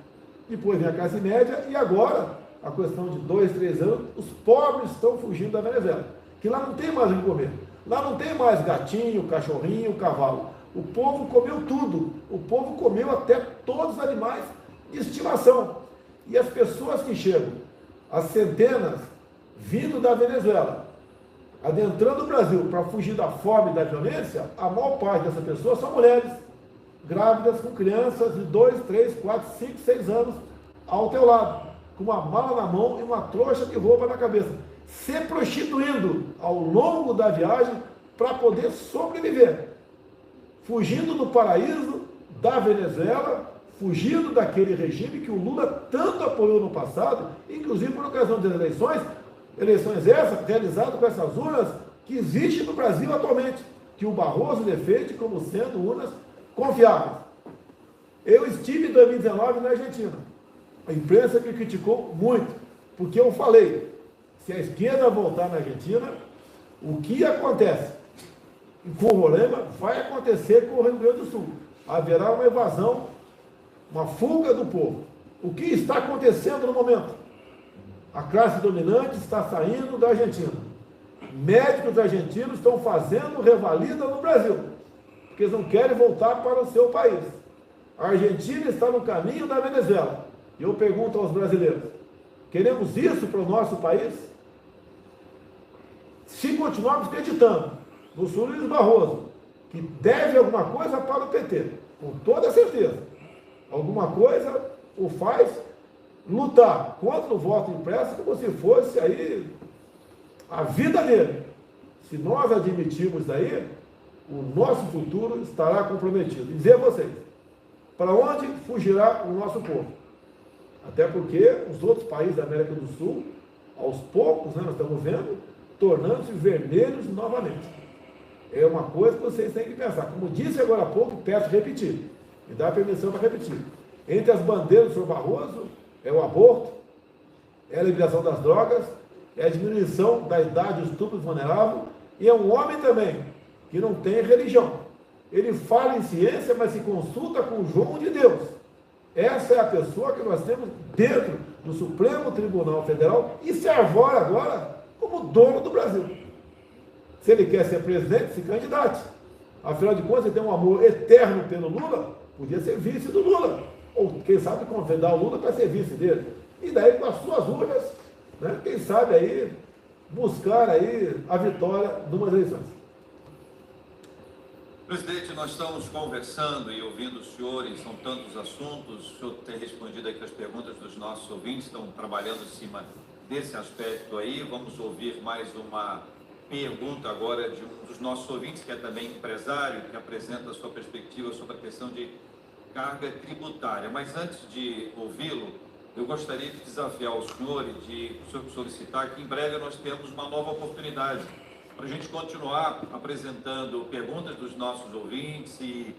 Depois vem a classe média e agora, a questão de 2, 3 anos, os pobres estão fugindo da Venezuela. Que lá não tem mais o que comer. Lá não tem mais gatinho, cachorrinho, cavalo. O povo comeu tudo. O povo comeu até todos os animais de estimação. E as pessoas que chegam, as centenas, vindo da Venezuela, adentrando o Brasil para fugir da fome e da violência, a maior parte dessas pessoas são mulheres, grávidas com crianças de 2, 3, 4, 5, 6 anos ao teu lado, com uma mala na mão e uma trouxa de roupa na cabeça, se prostituindo ao longo da viagem para poder sobreviver, fugindo do paraíso da Venezuela, fugindo daquele regime que o Lula tanto apoiou no passado, inclusive por ocasião das eleições essas realizadas com essas urnas que existem no Brasil atualmente, que o Barroso defende como sendo urnas confiáveis. Eu estive em 2019 na Argentina. A imprensa me criticou muito, porque eu falei, se a esquerda voltar na Argentina, o que acontece com o Roraima vai acontecer com o Rio Grande do Sul. Haverá uma evasão, uma fuga do povo. O que está acontecendo no momento? A classe dominante está saindo da Argentina. Médicos argentinos estão fazendo revalida no Brasil, porque eles não querem voltar para o seu país. A Argentina está no caminho da Venezuela. E eu pergunto aos brasileiros, queremos isso para o nosso país? Se continuarmos acreditando no senhor Luiz Barroso, que deve alguma coisa para o PT, com toda certeza, alguma coisa o faz lutar contra o voto impresso como se fosse aí a vida dele. Se nós admitirmos aí, o nosso futuro estará comprometido. E dizer a vocês, para onde fugirá o nosso povo? Até porque os outros países da América do Sul, aos poucos, né, nós estamos vendo, tornando-se vermelhos novamente. É uma coisa que vocês têm que pensar. Como disse agora há pouco, peço repetir. Me dá a permissão para repetir. Entre as bandeiras do senhor Barroso, é o aborto, é a liberação das drogas, é a diminuição da idade do estupro vulnerável, e é um homem também que não tem religião. Ele fala em ciência, mas se consulta com o João de Deus. Essa é a pessoa que nós temos dentro do Supremo Tribunal Federal e se arvora agora como dono do Brasil. Se ele quer ser presidente, se candidate. Afinal de contas, ele tem um amor eterno pelo Lula, podia ser vice do Lula. Ou, quem sabe, convidar o Lula para ser vice dele. E daí, com as suas urnas, né, quem sabe aí, buscar aí a vitória de umas eleições. Presidente, nós estamos conversando e ouvindo os senhores, são tantos assuntos, o senhor tem respondido aqui as perguntas dos nossos ouvintes, estão trabalhando em cima desse aspecto aí. Vamos ouvir mais uma pergunta agora de um dos nossos ouvintes, que é também empresário, que apresenta a sua perspectiva sobre a questão de carga tributária. Mas antes de ouvi-lo, eu gostaria de desafiar o senhor e de solicitar que em breve nós temos uma nova oportunidade para a gente continuar apresentando perguntas dos nossos ouvintes e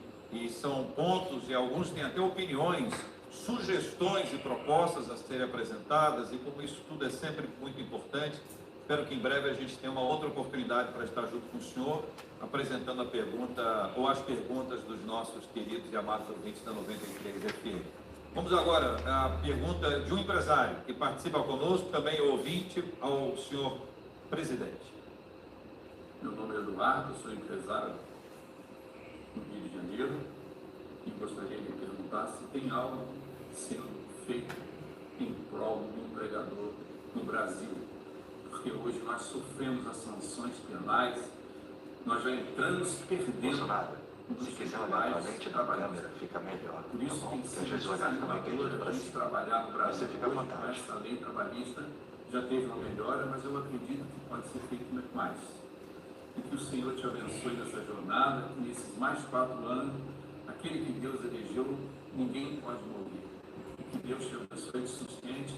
são pontos e alguns têm até opiniões, sugestões e propostas a serem apresentadas, e como isso tudo é sempre muito importante, espero que em breve a gente tenha uma outra oportunidade para estar junto com o senhor, apresentando a pergunta ou as perguntas dos nossos queridos e amados ouvintes da 93 FM. Vamos agora à pergunta de um empresário que participa conosco, também ouvinte, ao senhor presidente. Meu nome é Eduardo, sou empresário no Rio de Janeiro e gostaria de perguntar se tem algo sendo feito em prol do empregador no Brasil, porque hoje nós sofremos as sanções penais, nós já entramos perdendo dos tribunais trabalhistas. Fica melhor. Por isso tem sido desanimador a gente trabalhar no Brasil. Hoje, com essa lei trabalhista, já teve uma melhora, mas eu acredito que pode ser feito muito mais. E que o Senhor te abençoe nessa jornada, que nesses mais 4 anos, aquele que Deus elegeu, ninguém pode morrer. E que Deus te abençoe, te sustente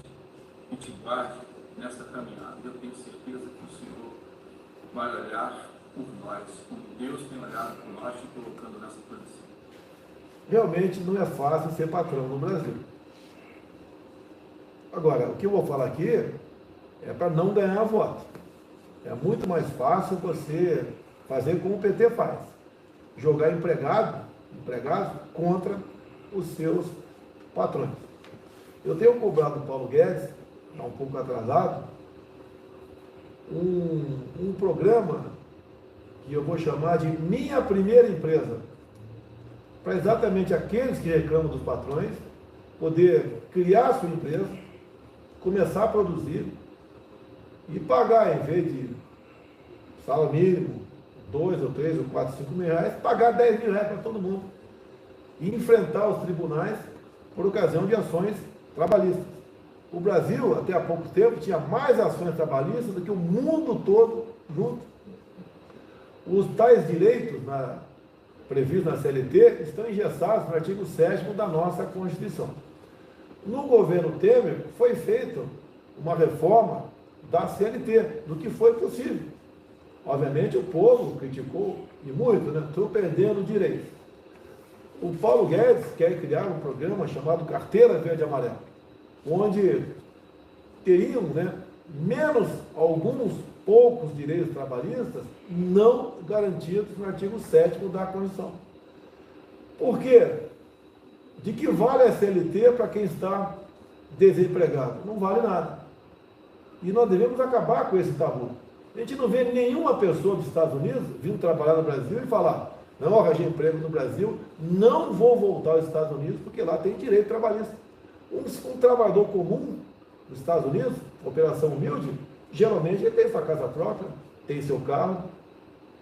e te guarde nessa caminhada. Eu tenho certeza que o Senhor vai olhar por nós, como Deus tem olhado por nós e colocando nessa posição. Realmente não é fácil ser patrão no Brasil. Agora, o que eu vou falar aqui é para não ganhar voto. É muito mais fácil você fazer como o PT faz. Jogar empregados contra os seus patrões. Eu tenho cobrado do Paulo Guedes, está um pouco atrasado, um programa que eu vou chamar de Minha Primeira Empresa, para exatamente aqueles que reclamam dos patrões poder criar sua empresa, começar a produzir e pagar, em vez de salário mínimo, 2 ou 3 ou 4, 5 mil reais, pagar 10 mil reais para todo mundo e enfrentar os tribunais por ocasião de ações trabalhistas. O Brasil, até há pouco tempo, tinha mais ações trabalhistas do que o mundo todo junto. Os tais direitos previstos na CLT estão engessados no artigo 7º da nossa Constituição. No governo Temer foi feita uma reforma da CLT, do que foi possível. Obviamente o povo criticou, e muito, né? Estou perdendo direitos. O Paulo Guedes quer criar um programa chamado Carteira Verde e Amarela, onde teriam, né, menos alguns poucos direitos trabalhistas não garantidos no artigo 7º da Constituição. Por quê? De que vale a CLT para quem está desempregado? Não vale nada. E nós devemos acabar com esse tabu. A gente não vê nenhuma pessoa dos Estados Unidos vindo trabalhar no Brasil e falar: não, arranjei emprego no Brasil, não vou voltar aos Estados Unidos porque lá tem direito trabalhista. Um trabalhador comum nos Estados Unidos, operação humilde, geralmente ele tem sua casa própria, tem seu carro,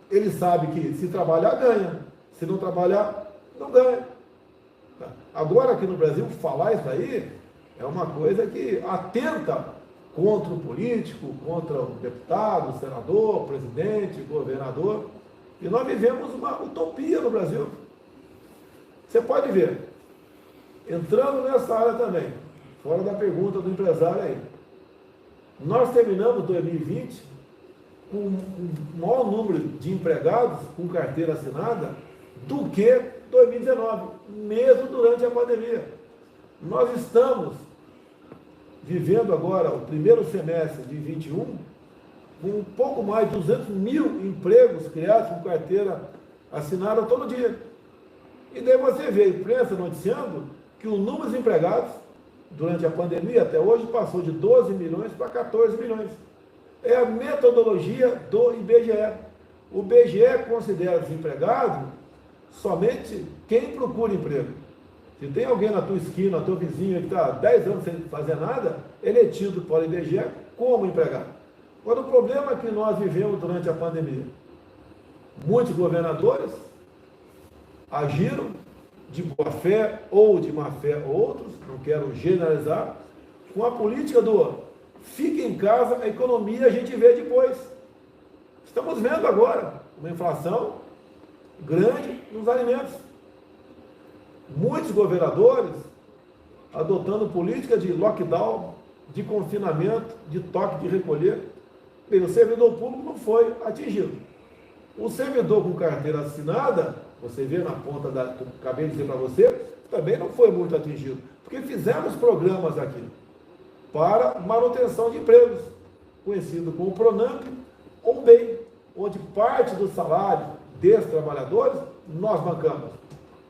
ele sabe que se trabalhar, ganha, se não trabalhar, não ganha. Agora aqui no Brasil, falar isso aí é uma coisa que atenta contra o político, contra o deputado, o senador, o presidente, o governador. E nós vivemos uma utopia no Brasil. Você pode ver, entrando nessa área também, fora da pergunta do empresário aí, nós terminamos 2020 com um maior número de empregados com carteira assinada do que 2019, mesmo durante a pandemia. Nós estamos vivendo agora o primeiro semestre de 2021 com um pouco mais de 200 mil empregos criados com carteira assinada todo dia. E daí você vê a imprensa noticiando que o número de empregados durante a pandemia até hoje passou de 12 milhões para 14 milhões. É a metodologia do IBGE. O IBGE considera desempregado somente quem procura emprego. Se tem alguém na tua esquina, na tua vizinha que está há 10 anos sem fazer nada, ele é tido pelo IBGE como empregado. Agora, o problema que nós vivemos durante a pandemia, muitos governadores agiram de boa fé ou de má fé outros, não quero generalizar, com a política do fique em casa, a economia a gente vê depois. Estamos vendo agora uma inflação grande nos alimentos. Muitos governadores adotando política de lockdown, de confinamento, de toque de recolher. Bem, o servidor público não foi atingido. O servidor com carteira assinada, você vê na ponta que eu acabei de dizer para você, também não foi muito atingido. Porque fizemos programas aqui para manutenção de empregos, conhecido como Pronamp ou BEM, onde parte do salário desses trabalhadores nós bancamos.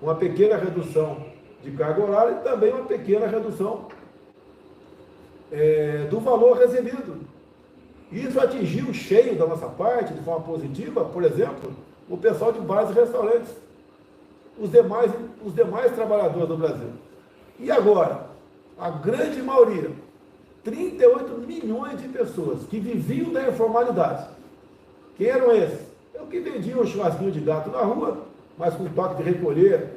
Uma pequena redução de carga horária e também uma pequena redução do valor recebido. Isso atingiu cheio da nossa parte, de forma positiva, por exemplo, o pessoal de bares e restaurantes, os demais trabalhadores do Brasil. E agora, a grande maioria, 38 milhões de pessoas que viviam da informalidade. Quem eram esses? É o que vendiam um churrasquinho de gato na rua, mas com toque de recolher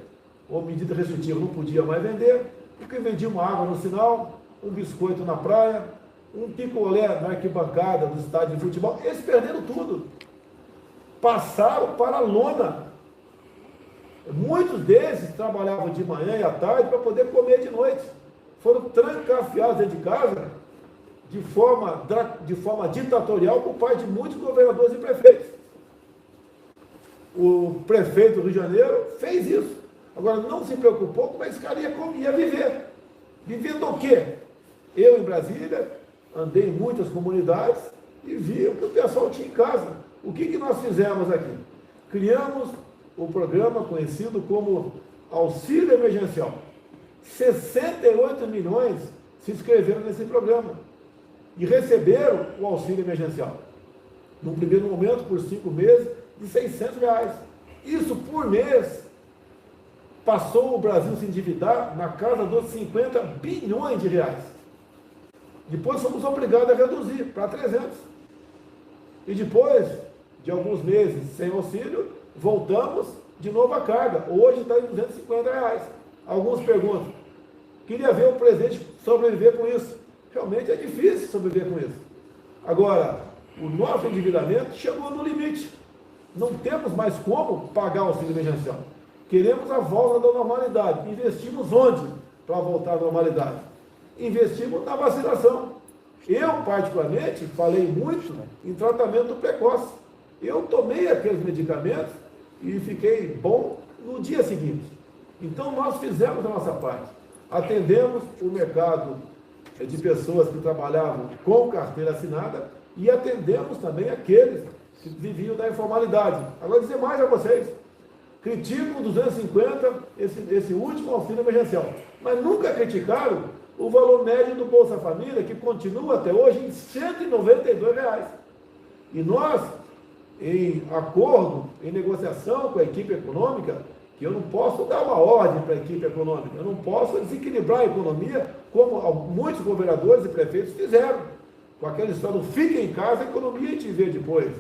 ou medida restritiva não podia mais vender, o que vendia uma água no sinal, um biscoito na praia, um picolé na arquibancada do estádio de futebol. Eles perderam tudo. Passaram para a lona. Muitos desses trabalhavam de manhã e à tarde para poder comer de noite. Foram trancafiados dentro de casa, de forma ditatorial por parte de muitos governadores e prefeitos. O prefeito do Rio de Janeiro fez isso. Agora, não se preocupou como esse cara ia viver. Vivendo o quê? Eu, em Brasília, andei em muitas comunidades e vi o que o pessoal tinha em casa. O que nós fizemos aqui? Criamos o programa conhecido como Auxílio Emergencial. 68 milhões se inscreveram nesse programa e receberam o auxílio emergencial. No primeiro momento, por 5 meses, de R$600. Isso por mês passou o Brasil a se endividar na casa dos 50 bilhões de reais. Depois fomos obrigados a reduzir para 300. E depois de alguns meses sem auxílio, voltamos de novo à carga. Hoje está em R$250. Alguns perguntam, queria ver o presidente sobreviver com isso. Realmente é difícil sobreviver com isso. Agora, o nosso endividamento chegou no limite. Não temos mais como pagar o auxílio emergencial. Queremos a volta da normalidade. Investimos onde para voltar à normalidade? Investimos na vacinação. Eu, particularmente, falei muito em tratamento precoce. Eu tomei aqueles medicamentos e fiquei bom no dia seguinte. Então, nós fizemos a nossa parte. Atendemos o mercado de pessoas que trabalhavam com carteira assinada e atendemos também aqueles que viviam da informalidade. Agora, dizer mais a vocês, critico 250, esse último auxílio emergencial, mas nunca criticaram o valor médio do Bolsa Família, que continua até hoje em R$192. E nós, em acordo, em negociação com a equipe econômica, que eu não posso dar uma ordem para a equipe econômica, eu não posso desequilibrar a economia, como muitos governadores e prefeitos fizeram, com aquela história do fica em casa, a economia a gente vê depois.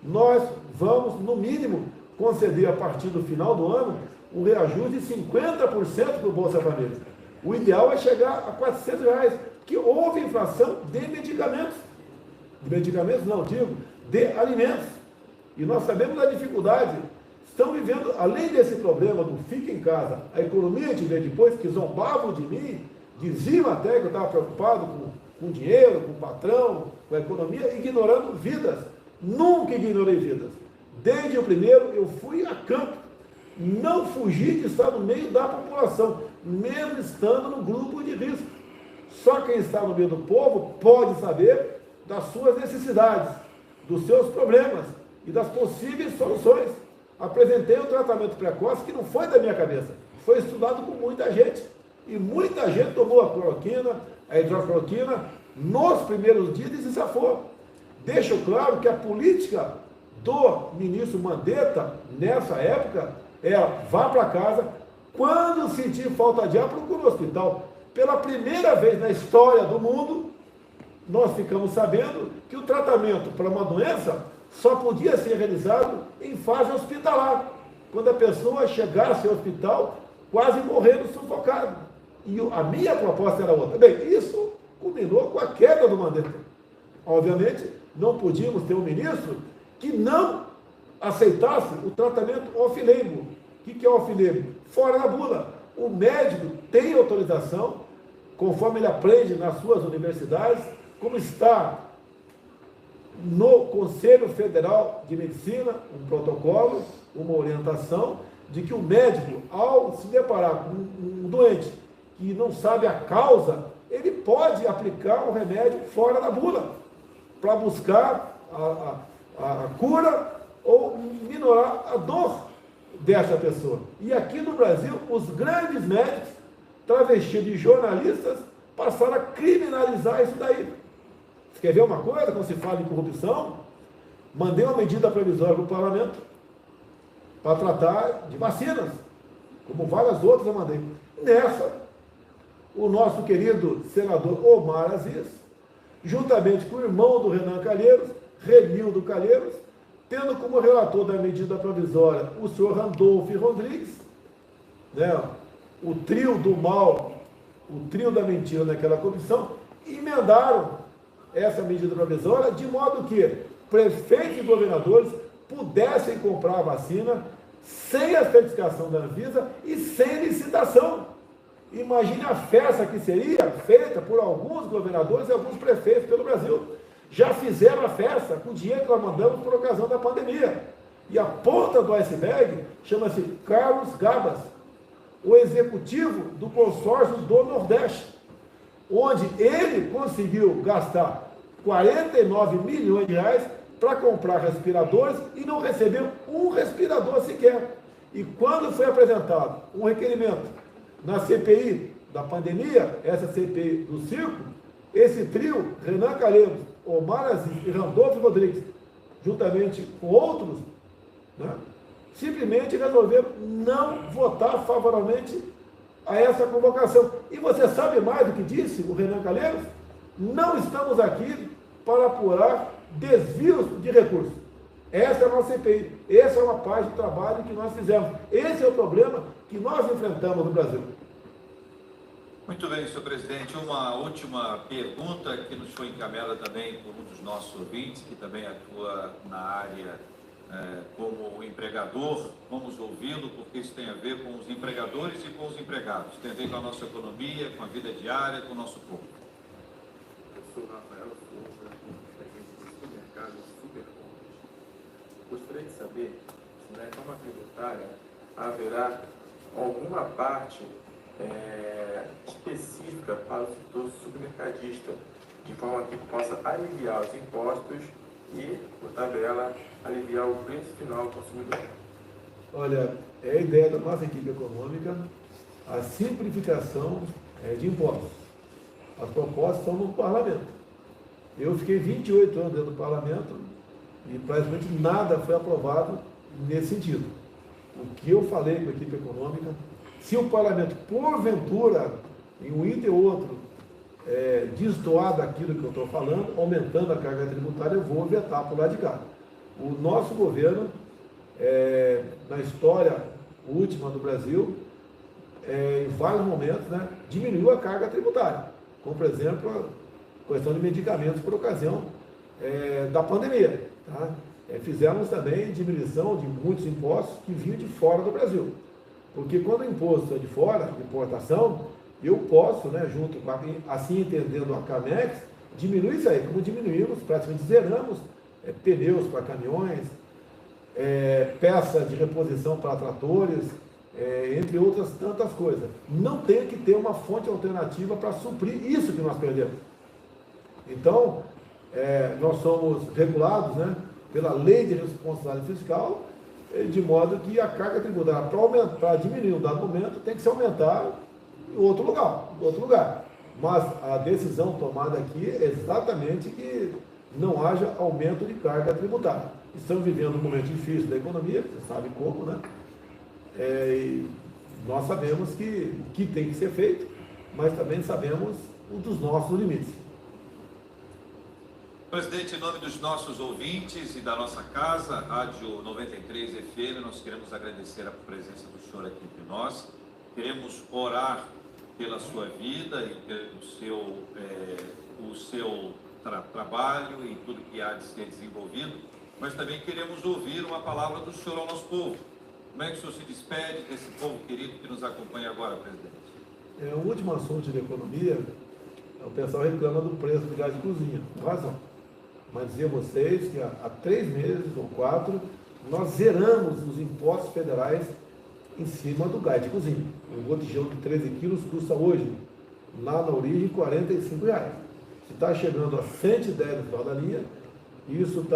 Nós vamos, no mínimo, conceder a partir do final do ano um reajuste de 50% para o Bolsa Família. O ideal é chegar a R$400, que houve inflação de medicamentos. De medicamentos não, digo, de alimentos. E nós sabemos da dificuldade. Estão vivendo, além desse problema do fica em casa, a economia a gente vê depois que zombavam de mim, diziam até que eu estava preocupado com dinheiro, com o patrão, com a economia, ignorando vidas. Nunca ignorei vidas. Desde o primeiro eu fui a campo. Não fugi de estar no meio da população, mesmo estando no grupo de risco. Só quem está no meio do povo pode saber das suas necessidades, dos seus problemas e das possíveis soluções. Apresentei o tratamento precoce que não foi da minha cabeça, foi estudado por muita gente. E muita gente tomou a cloroquina, a hidrocloroquina, nos primeiros dias e se safou. Deixo claro que a política do ministro Mandetta, nessa época, vá para casa, quando sentir falta de ar, procure o hospital. Pela primeira vez na história do mundo, nós ficamos sabendo que o tratamento para uma doença só podia ser realizado em fase hospitalar, quando a pessoa chegasse ao hospital quase morrendo sufocado. E a minha proposta era outra. Bem, isso culminou com a queda do Mandetta. Obviamente, não podíamos ter um ministro que não aceitasse o tratamento off-label. O que é off-label? Fora da bula. O médico tem autorização, conforme ele aprende nas suas universidades, como está no Conselho Federal de Medicina, um protocolo, uma orientação, de que o médico, ao se deparar com um doente que não sabe a causa, ele pode aplicar um remédio fora da bula, para buscar a cura ou minorar a dor dessa pessoa. E aqui no Brasil, os grandes médicos, travestidos de jornalistas, passaram a criminalizar isso daí. Você quer ver uma coisa, quando se fala em corrupção? Mandei uma medida provisória para o parlamento para tratar de vacinas, como várias outras eu mandei. Nessa, o nosso querido senador Omar Aziz, juntamente com o irmão do Renan Calheiros, Renildo Calheiros, tendo como relator da medida provisória o senhor Randolfo Rodrigues, né, o trio do mal, o trio da mentira naquela comissão, emendaram essa medida provisória de modo que prefeitos e governadores pudessem comprar a vacina sem a certificação da Anvisa e sem licitação. Imagine a festa que seria feita por alguns governadores e alguns prefeitos pelo Brasil. Já fizeram a festa com o dinheiro que nós mandamos por ocasião da pandemia. E a ponta do iceberg chama-se Carlos Gabas, o executivo do consórcio do Nordeste, onde ele conseguiu gastar 49 milhões de reais para comprar respiradores e não recebeu um respirador sequer. E quando foi apresentado um requerimento na CPI da pandemia, essa CPI do circo, esse trio, Renan Calheiros, Omar Aziz e Randolfo Rodrigues, juntamente com outros, né, simplesmente resolveram não votar favoravelmente a essa convocação. E você sabe mais do que disse o Renan Calheiros? Não estamos aqui para apurar desvios de recursos. Essa é a nossa CPI. Essa é uma parte do trabalho que nós fizemos. Esse é o problema que nós enfrentamos no Brasil. Muito bem, senhor presidente. Uma última pergunta que nos foi encaminhada também por um dos nossos ouvintes, que também atua na área como empregador. Vamos ouvi-lo, porque isso tem a ver com os empregadores e com os empregados. Tem a ver com a nossa economia, com a vida diária, com o nosso povo. Eu sou Rafael Souza, agente de supermercados e supercompras. Gostaria de saber se na reforma tributária haverá alguma parte específica para o setor supermercadista, de forma que possa aliviar os impostos e, por tabela, aliviar o preço final ao consumidor. Olha, é a ideia da nossa equipe econômica a simplificação de impostos. As propostas estão no parlamento. Eu fiquei 28 anos dentro do parlamento e praticamente nada foi aprovado nesse sentido. O que eu falei com a equipe econômica, se o parlamento, porventura, em um item ou outro, destoar daquilo que eu estou falando, aumentando a carga tributária, eu vou vetar por lá de cá. O nosso governo, na história última do Brasil, em vários momentos, né, diminuiu a carga tributária, como, por exemplo, a questão de medicamentos por ocasião da pandemia. Tá? Fizemos também diminuição de muitos impostos que vinham de fora do Brasil. Porque quando o imposto é de fora, de importação, eu posso, né, junto com assim entendendo a CAMEX, diminuir isso aí, como diminuímos, praticamente zeramos pneus para caminhões, peças de reposição para tratores, entre outras tantas coisas. Não tem que ter uma fonte alternativa para suprir isso que nós perdemos. Então, nós somos regulados, né, pela lei de responsabilidade fiscal, de modo que a carga tributária, para diminuir um dado momento, tem que se aumentar em outro lugar. Mas a decisão tomada aqui é exatamente que não haja aumento de carga tributária. Estamos vivendo um momento difícil da economia, você sabe como, né? E nós sabemos que tem que ser feito, mas também sabemos dos nossos limites. Presidente, em nome dos nossos ouvintes e da nossa casa, Rádio 93 FM, nós queremos agradecer a presença do senhor aqui entre nós. Queremos orar pela sua vida e pelo seu trabalho e tudo que há de ser desenvolvido, mas também queremos ouvir uma palavra do senhor ao nosso povo. Como é que o senhor se despede desse povo querido que nos acompanha agora, presidente? O último assunto de economia, o pessoal reclama do preço do gás de cozinha, com razão. Mas dizer a vocês que há 3 meses ou 4, nós zeramos os impostos federais em cima do gás de cozinha. Um botijão de 13 quilos custa hoje, lá na origem, R$ 45. Se está chegando a 110 no final da linha, isso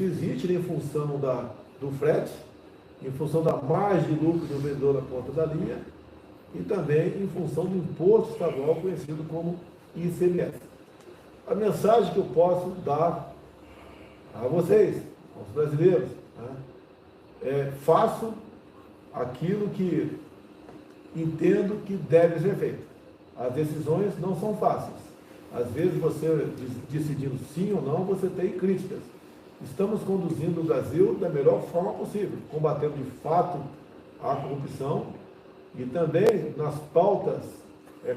existe em função do frete, em função da margem de lucro do vendedor na ponta da linha e também em função do imposto estadual conhecido como ICMS. A mensagem que eu posso dar a vocês, aos brasileiros, né, faço aquilo que entendo que deve ser feito. As decisões não são fáceis. Às vezes você decidindo sim ou não, você tem críticas. Estamos conduzindo o Brasil da melhor forma possível, combatendo de fato a corrupção e também nas pautas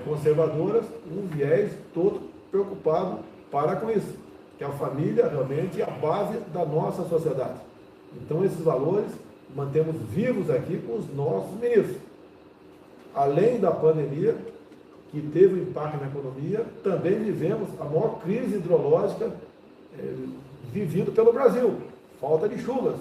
conservadoras, um viés todo preocupado para com isso, que a família realmente é a base da nossa sociedade. Então esses valores mantemos vivos aqui com os nossos ministros. além da pandemia, que teve um impacto na economia, também vivemos a maior crise hidrológica vivida pelo Brasil, falta de chuvas.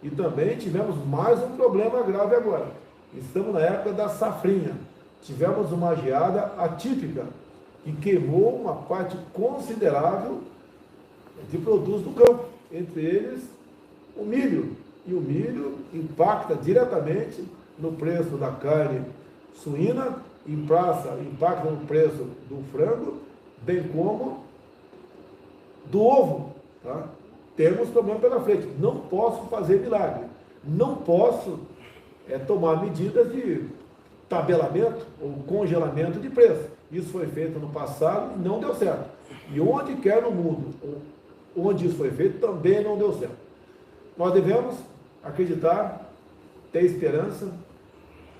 E também tivemos mais um problema grave agora. Estamos na época da safrinha. Tivemos uma geada atípica que queimou uma parte considerável de produtos do campo, entre eles o milho. E o milho impacta diretamente no preço da carne suína, impacta no preço do frango, bem como do ovo. Tá? Temos problema pela frente. Não posso fazer milagre. Não posso tomar medidas de tabelamento ou congelamento de preço. Isso foi feito no passado e não deu certo. E onde quer no mundo, onde isso foi feito, também não deu certo. Nós devemos acreditar, ter esperança,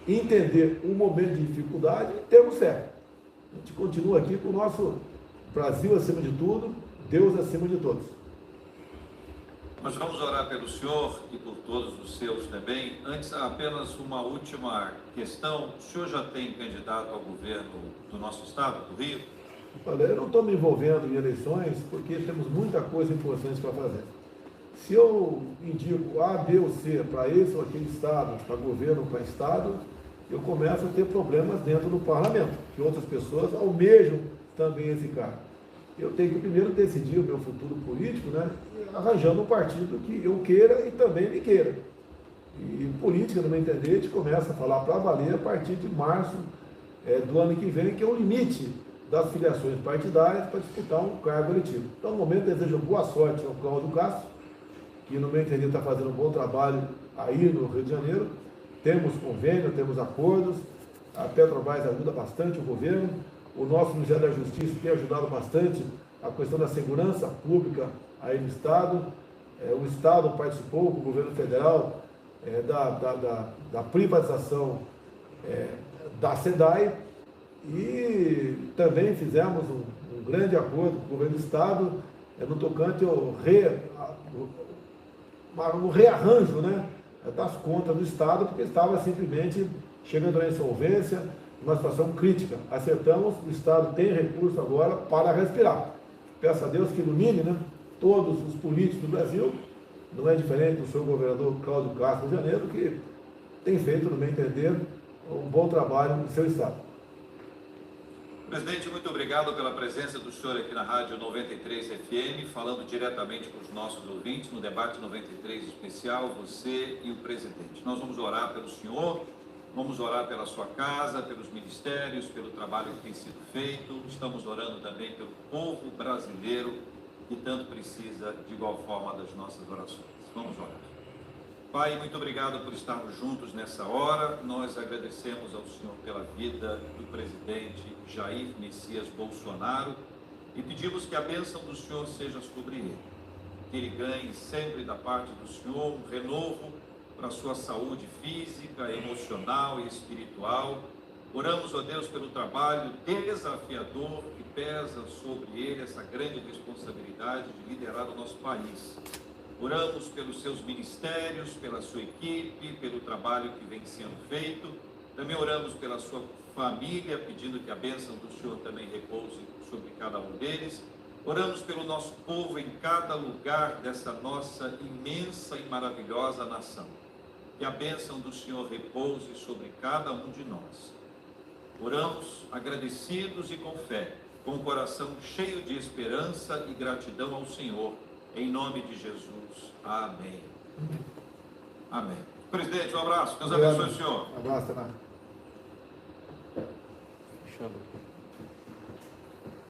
entender um momento de dificuldade e termos fé. A gente continua aqui com o nosso Brasil acima de tudo, Deus acima de todos. Nós vamos orar pelo senhor e por todos os seus também. Antes, apenas uma última questão. O senhor já tem candidato ao governo do nosso estado, do Rio? Olha, eu não estou me envolvendo em eleições porque temos muita coisa importante para fazer. Se eu indico A, B ou C para esse ou aquele estado, para governo ou para estado, eu começo a ter problemas dentro do parlamento, que outras pessoas almejam também esse cargo. Eu tenho que primeiro decidir o meu futuro político, né, arranjando um partido que eu queira e também me queira. E política, no meu entender, a gente começa a falar para valer a partir de março do ano que vem, que é o limite das filiações partidárias para disputar um cargo eletivo. Então, no momento, desejo boa sorte ao Cláudio Castro, que no meu entender está fazendo um bom trabalho aí no Rio de Janeiro. Temos convênio, temos acordos, a Petrobras ajuda bastante o governo, o nosso Ministério da Justiça tem ajudado bastante a questão da segurança pública aí no Estado. O Estado participou com o governo federal da privatização da SEDAI e também fizemos um grande acordo com o governo do Estado no tocante ao rearranjo, né, das contas do Estado, porque estava simplesmente chegando à insolvência, uma situação crítica. Acertamos, o Estado tem recurso agora para respirar. Peço a Deus que ilumine, né, todos os políticos do Brasil, não é diferente do seu governador Cláudio Castro de Janeiro, que tem feito, no meu entender, um bom trabalho no seu Estado. Presidente, muito obrigado pela presença do senhor aqui na Rádio 93 FM, falando diretamente com os nossos ouvintes no debate 93 especial, você e o presidente. Nós vamos orar pelo senhor, vamos orar pela sua casa, pelos ministérios, pelo trabalho que tem sido feito. Estamos orando também pelo povo brasileiro que tanto precisa de igual forma das nossas orações. Vamos orar. Pai, muito obrigado por estarmos juntos nessa hora. Nós agradecemos ao Senhor pela vida do presidente Jair Messias Bolsonaro e pedimos que a bênção do Senhor seja sobre ele. Que ele ganhe sempre da parte do Senhor um renovo para a sua saúde física, emocional e espiritual. Oramos, ó Deus, pelo trabalho desafiador que pesa sobre ele essa grande responsabilidade de liderar o nosso país. Oramos pelos seus ministérios, pela sua equipe, pelo trabalho que vem sendo feito. Também oramos pela sua família, pedindo que a bênção do Senhor também repouse sobre cada um deles. Oramos pelo nosso povo em cada lugar dessa nossa imensa e maravilhosa nação. Que a bênção do Senhor repouse sobre cada um de nós. Oramos agradecidos e com fé, com o coração cheio de esperança e gratidão ao Senhor. Em nome de Jesus. Amém. Amém. Presidente, um abraço. Deus abençoe o senhor. Um abraço, Renato. Fechando.